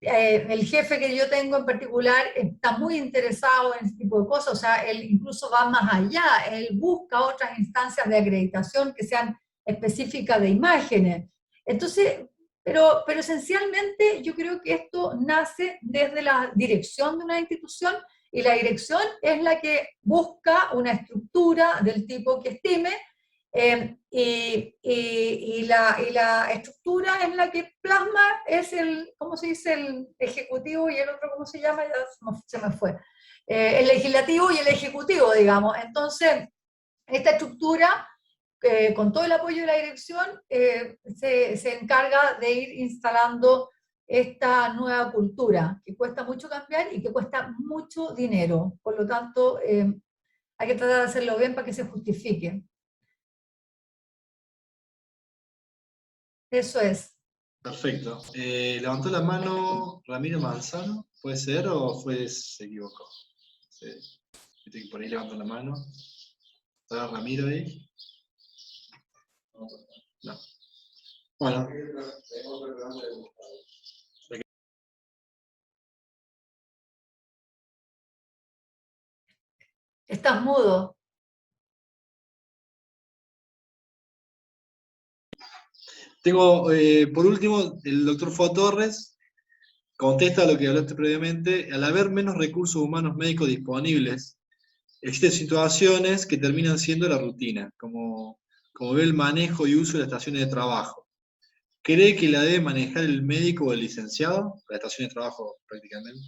[SPEAKER 4] El jefe que yo tengo en particular está muy interesado en este tipo de cosas, o sea, él incluso va más allá, él busca otras instancias de acreditación que sean específicas de imágenes. Entonces, pero esencialmente yo creo que esto nace desde la dirección de una institución y la dirección es la que busca una estructura del tipo que estime y la estructura en la que plasma es el, ¿cómo se dice? El ejecutivo y el otro, ¿cómo se llama? Ya se me fue. El legislativo y el ejecutivo, digamos. Entonces, esta estructura, con todo el apoyo de la dirección, se encarga de ir instalando esta nueva cultura, que cuesta mucho cambiar y que cuesta mucho dinero. Por lo tanto, hay que tratar de hacerlo bien para que se justifique. Eso es.
[SPEAKER 3] Perfecto. ¿Levantó la mano Ramiro Manzano? ¿Puede ser o se equivocó? Sí. Viste que por ahí levantó la mano. ¿Está Ramiro ahí? No. Bueno.
[SPEAKER 4] Estás mudo.
[SPEAKER 3] Tengo, por último, el doctor Fo Torres contesta a lo que hablaste previamente. Al haber menos recursos humanos médicos disponibles, existen situaciones que terminan siendo la rutina, como ve el manejo y uso de las estaciones de trabajo. ¿Cree que la debe manejar el médico o el licenciado? La estación de trabajo, prácticamente.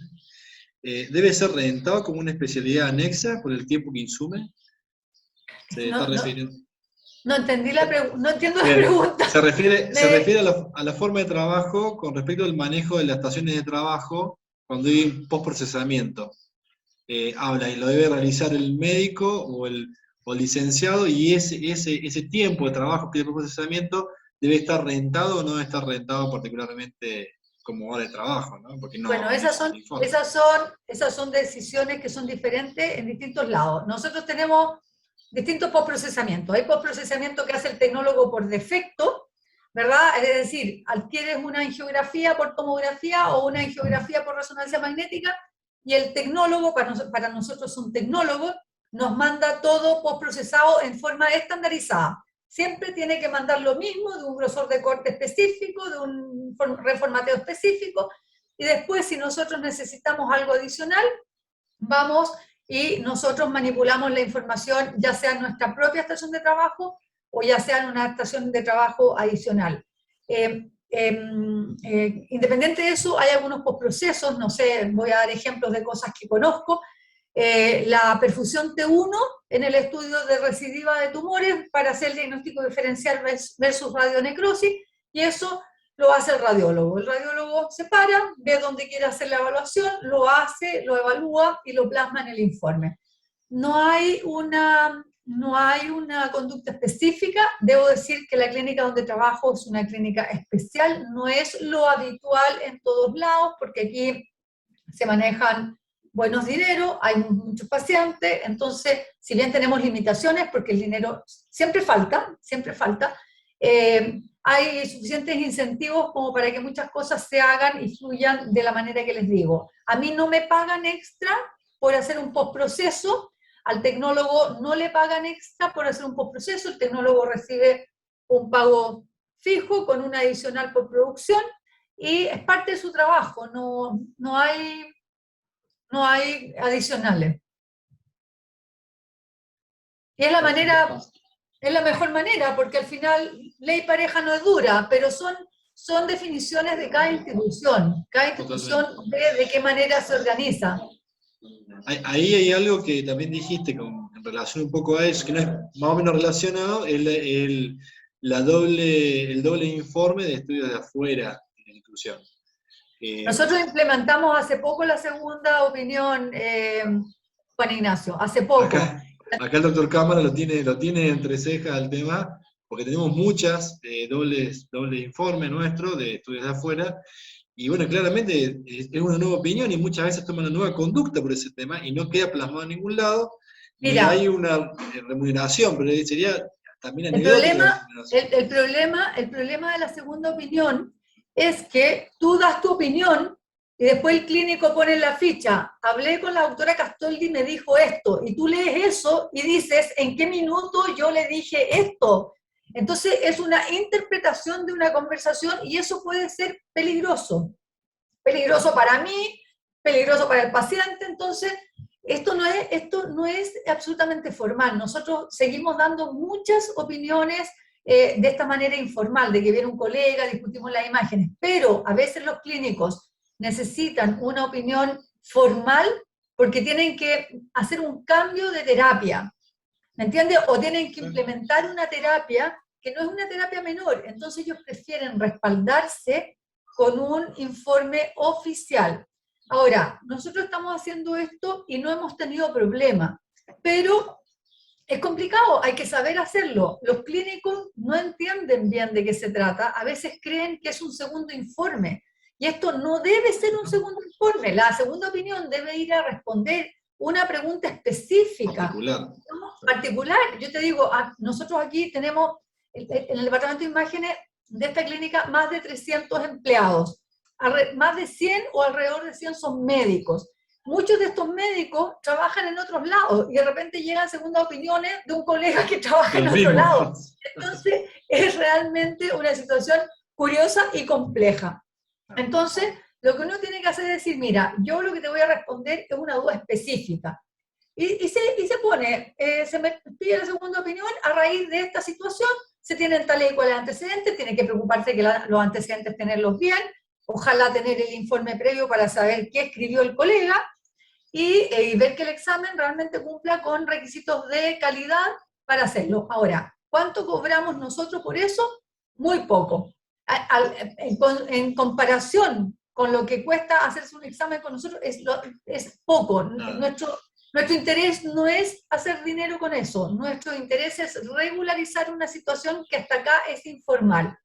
[SPEAKER 3] ¿Debe ser rentado como una especialidad anexa por el tiempo que insume? Se está refiriendo.
[SPEAKER 4] No entendí la pregunta, no entiendo la
[SPEAKER 3] Bien,
[SPEAKER 4] pregunta.
[SPEAKER 3] se refiere a la forma de trabajo con respecto al manejo de las estaciones de trabajo cuando hay postprocesamiento. Habla y lo debe realizar el médico o el licenciado, y ese tiempo de trabajo que hay postprocesamiento debe estar rentado o no debe estar rentado particularmente como hora de trabajo, ¿no? Porque no,
[SPEAKER 4] bueno, esas son decisiones que son diferentes en distintos lados. Nosotros tenemos distintos postprocesamientos. Hay postprocesamiento que hace el tecnólogo por defecto, ¿verdad? Es decir, adquieres una angiografía por tomografía o una angiografía por resonancia magnética, y el tecnólogo, para nosotros un tecnólogo, nos manda todo postprocesado en forma estandarizada. Siempre tiene que mandar lo mismo, de un grosor de corte específico, de un reformateo específico, y después, si nosotros necesitamos algo adicional, vamos y nosotros manipulamos la información, ya sea en nuestra propia estación de trabajo o ya sea en una estación de trabajo adicional. Independiente de eso, hay algunos postprocesos, no sé, voy a dar ejemplos de cosas que conozco. La perfusión T1 en el estudio de recidiva de tumores para hacer el diagnóstico diferencial versus radionecrosis, y eso lo hace el radiólogo. El radiólogo se para, ve dónde quiere hacer la evaluación, lo hace, lo evalúa y lo plasma en el informe. No hay una conducta específica. Debo decir que la clínica donde trabajo es una clínica especial, no es lo habitual en todos lados, porque aquí se manejan buenos dineros, hay muchos pacientes, entonces, si bien tenemos limitaciones, porque el dinero siempre falta, hay suficientes incentivos como para que muchas cosas se hagan y fluyan de la manera que les digo. A mí no me pagan extra por hacer un postproceso, al tecnólogo no le pagan extra por hacer un postproceso, el tecnólogo recibe un pago fijo con un adicional por producción, y es parte de su trabajo, no hay adicionales. Y es la mejor manera, porque al final ley pareja no es dura, pero son definiciones de cada institución. Cada institución ve de qué manera se organiza.
[SPEAKER 3] Ahí hay algo que también dijiste en relación un poco a eso, que no es más o menos relacionado, el doble informe de estudios de afuera de la institución.
[SPEAKER 4] Nosotros implementamos hace poco la segunda opinión, Juan Ignacio, hace poco.
[SPEAKER 3] Acá el doctor Cámara lo tiene entre cejas el tema, porque tenemos muchas doble informe nuestro de estudios de afuera, y bueno, claramente es una nueva opinión y muchas veces toman una nueva conducta por ese tema y no queda plasmado en ningún lado. Mira, y hay una remuneración, pero sería también
[SPEAKER 4] el problema de la segunda opinión es que tú das tu opinión y después el clínico pone en la ficha, hablé con la doctora Castoldi y me dijo esto, y tú lees eso y dices, ¿en qué minuto yo le dije esto? Entonces es una interpretación de una conversación, y eso puede ser peligroso. Peligroso para mí, peligroso para el paciente. Entonces esto no es absolutamente formal. Nosotros seguimos dando muchas opiniones de esta manera informal, de que viene un colega, discutimos las imágenes, pero a veces los clínicos necesitan una opinión formal porque tienen que hacer un cambio de terapia, ¿me entiendes? O tienen que implementar una terapia que no es una terapia menor, entonces ellos prefieren respaldarse con un informe oficial. Ahora, nosotros estamos haciendo esto y no hemos tenido problema, pero es complicado, hay que saber hacerlo. Los clínicos no entienden bien de qué se trata, a veces creen que es un segundo informe, y esto no debe ser un segundo informe. La segunda opinión debe ir a responder una pregunta específica. Particular. Yo te digo, nosotros aquí tenemos, en el departamento de imágenes, de esta clínica más de 300 empleados. Más de 100 o alrededor de 100 son médicos. Muchos de estos médicos trabajan en otros lados y de repente llegan segundas opiniones de un colega que trabaja en otro lado. Entonces, es realmente una situación curiosa y compleja. Entonces, lo que uno tiene que hacer es decir, mira, yo lo que te voy a responder es una duda específica. Y se pone, se me pide la segunda opinión a raíz de esta situación, se tienen tales y cuales antecedentes, tiene que preocuparse que los antecedentes tenerlos bien, ojalá tener el informe previo para saber qué escribió el colega, y ver que el examen realmente cumpla con requisitos de calidad para hacerlo. Ahora, ¿cuánto cobramos nosotros por eso? Muy poco. En comparación con lo que cuesta hacerse un examen con nosotros, es poco. Nuestro interés no es hacer dinero con eso, nuestro interés es regularizar una situación que hasta acá es informal.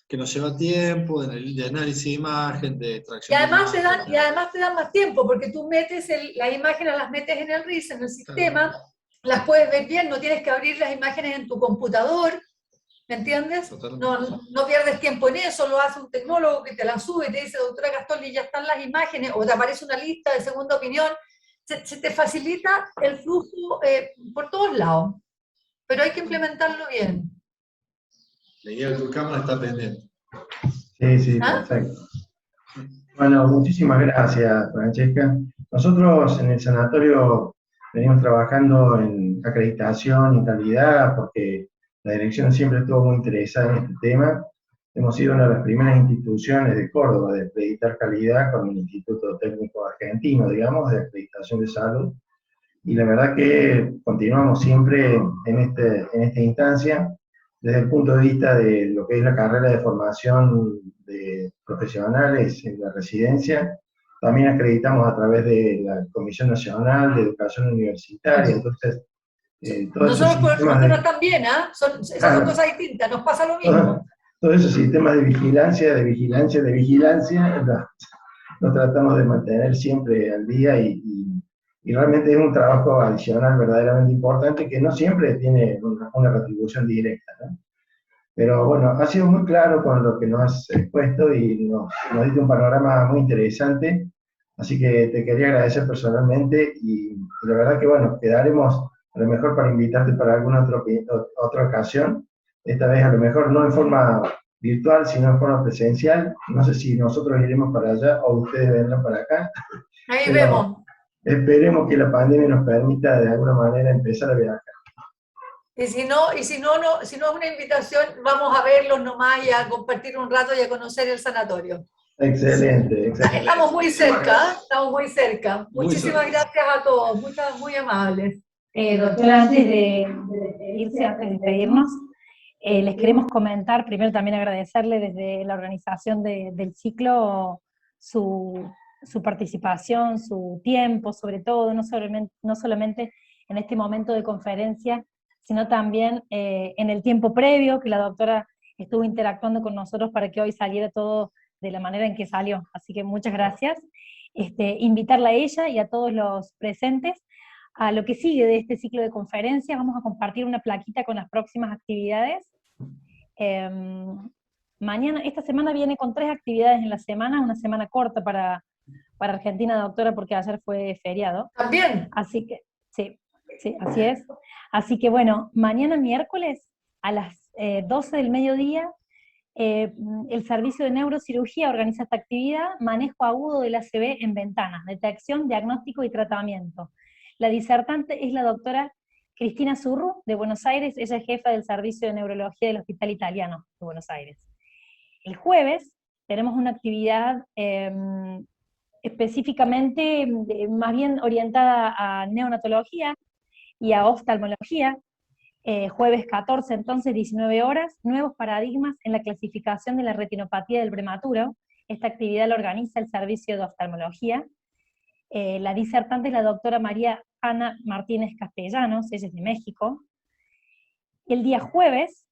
[SPEAKER 3] Que nos lleva tiempo, de análisis de imagen, de extracción
[SPEAKER 4] y además
[SPEAKER 3] de imagen.
[SPEAKER 4] Y además te dan más tiempo, porque tú metes las imágenes, las metes en el RIS, en el sistema, claro. Las puedes ver bien, no tienes que abrir las imágenes en tu computador, ¿me entiendes? No pierdes tiempo en eso, lo hace un tecnólogo que te la sube y te dice, doctora Castolli, ya están las imágenes, o te aparece una lista de segunda opinión, se te facilita el flujo por todos lados, pero hay que implementarlo bien.
[SPEAKER 3] La guía de tu cámara está pendiente.
[SPEAKER 2] Sí, perfecto. Bueno, muchísimas gracias, Francesca. Nosotros en el sanatorio venimos trabajando en acreditación y calidad porque la dirección siempre estuvo muy interesada en este tema. Hemos sido una de las primeras instituciones de Córdoba de acreditar calidad con el Instituto Técnico Argentino, digamos, de acreditación de salud. Y la verdad que continuamos siempre en esta instancia desde el punto de vista de lo que es la carrera de formación de profesionales en la residencia. También acreditamos a través de la Comisión Nacional de Educación Universitaria. Entonces,
[SPEAKER 4] nosotros también, esas son cosas distintas, nos pasa lo mismo.
[SPEAKER 2] Todos esos sistemas de vigilancia, los tratamos de mantener siempre al día y realmente es un trabajo adicional verdaderamente importante que no siempre tiene una retribución directa, ¿no? Pero bueno, ha sido muy claro con lo que nos has expuesto y nos diste un panorama muy interesante, así que te quería agradecer personalmente y la verdad que bueno, quedaremos a lo mejor para invitarte para alguna otra ocasión, esta vez a lo mejor no en forma virtual, sino en forma presencial. No sé si nosotros iremos para allá o ustedes vendrán para acá.
[SPEAKER 4] Ahí vemos.
[SPEAKER 2] Esperemos que la pandemia nos permita de alguna manera empezar a viajar.
[SPEAKER 4] Y si no es una invitación, vamos a verlos nomás y a compartir un rato y a conocer el sanatorio.
[SPEAKER 2] Excelente.
[SPEAKER 4] Estamos muy cerca, Muchísimas gracias a todos, muy amables.
[SPEAKER 1] Doctora, antes de despedirnos, les queremos comentar, primero también agradecerle desde la organización del ciclo su participación, su tiempo, sobre todo, no solamente en este momento de conferencia, sino también en el tiempo previo, que la doctora estuvo interactuando con nosotros para que hoy saliera todo de la manera en que salió. Así que muchas gracias. Invitarla a ella y a todos los presentes a lo que sigue de este ciclo de conferencias. Vamos a compartir una plaquita con las próximas actividades. Esta semana viene con 3 actividades en la semana, una semana corta para Argentina, doctora, porque ayer fue feriado.
[SPEAKER 4] ¿También?
[SPEAKER 1] Así que, sí, así es. Así que bueno, mañana miércoles a las 12 del mediodía, el Servicio de Neurocirugía organiza esta actividad, manejo agudo del ACV en ventanas, detección, diagnóstico y tratamiento. La disertante es la doctora Cristina Zurru, de Buenos Aires, ella es jefa del Servicio de Neurología del Hospital Italiano de Buenos Aires. El jueves tenemos una actividad específicamente, más bien orientada a neonatología y a oftalmología, jueves 14, entonces 19 horas, nuevos paradigmas en la clasificación de la retinopatía del prematuro. Esta actividad la organiza el Servicio de Oftalmología. La disertante es la doctora María Ana Martínez Castellanos, ella es de México. El día jueves,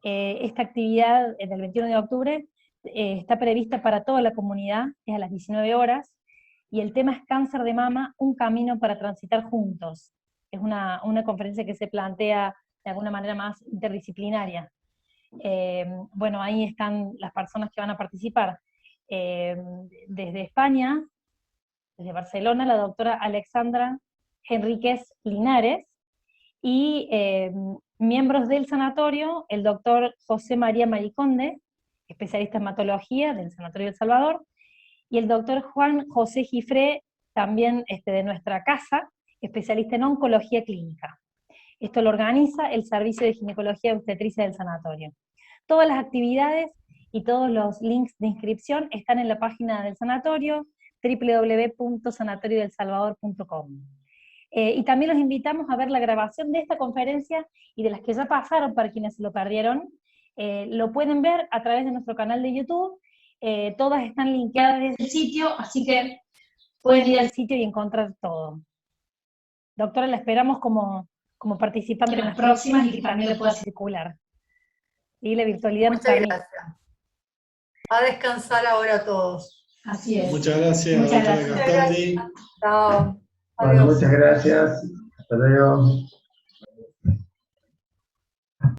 [SPEAKER 1] esta actividad del 21 de octubre está prevista para toda la comunidad, es a las 19 horas, y el tema es cáncer de mama, un camino para transitar juntos. Es una conferencia que se plantea de alguna manera más interdisciplinaria. Bueno, ahí están las personas que van a participar. Desde España, desde Barcelona, la doctora Alexandra Enríquez Linares, y miembros del sanatorio, el doctor José María Mariconde, especialista en hematología del Sanatorio del Salvador, y el doctor Juan José Gifré, también de nuestra casa, especialista en oncología clínica. Esto lo organiza el Servicio de Ginecología y Obstetricia del Sanatorio. Todas las actividades y todos los links de inscripción están en la página del sanatorio, www.sanatoriodelsalvador.com. Y también los invitamos a ver la grabación de esta conferencia y de las que ya pasaron para quienes se lo perdieron. Lo pueden ver a través de nuestro canal de YouTube. Todas están linkeadas desde el sitio, así que pueden ir al sitio y encontrar todo. Doctora, la esperamos como participante en las próximas y que también le pueda circular. Y la virtualidad nos permite.
[SPEAKER 4] Muchas gracias. A descansar ahora todos.
[SPEAKER 1] Así es.
[SPEAKER 3] Muchas gracias,
[SPEAKER 1] Muchas
[SPEAKER 3] doctora
[SPEAKER 1] gracias.
[SPEAKER 3] Castaldi.
[SPEAKER 4] Chao.
[SPEAKER 2] Bueno,
[SPEAKER 4] Adiós.
[SPEAKER 2] muchas gracias. Hasta luego.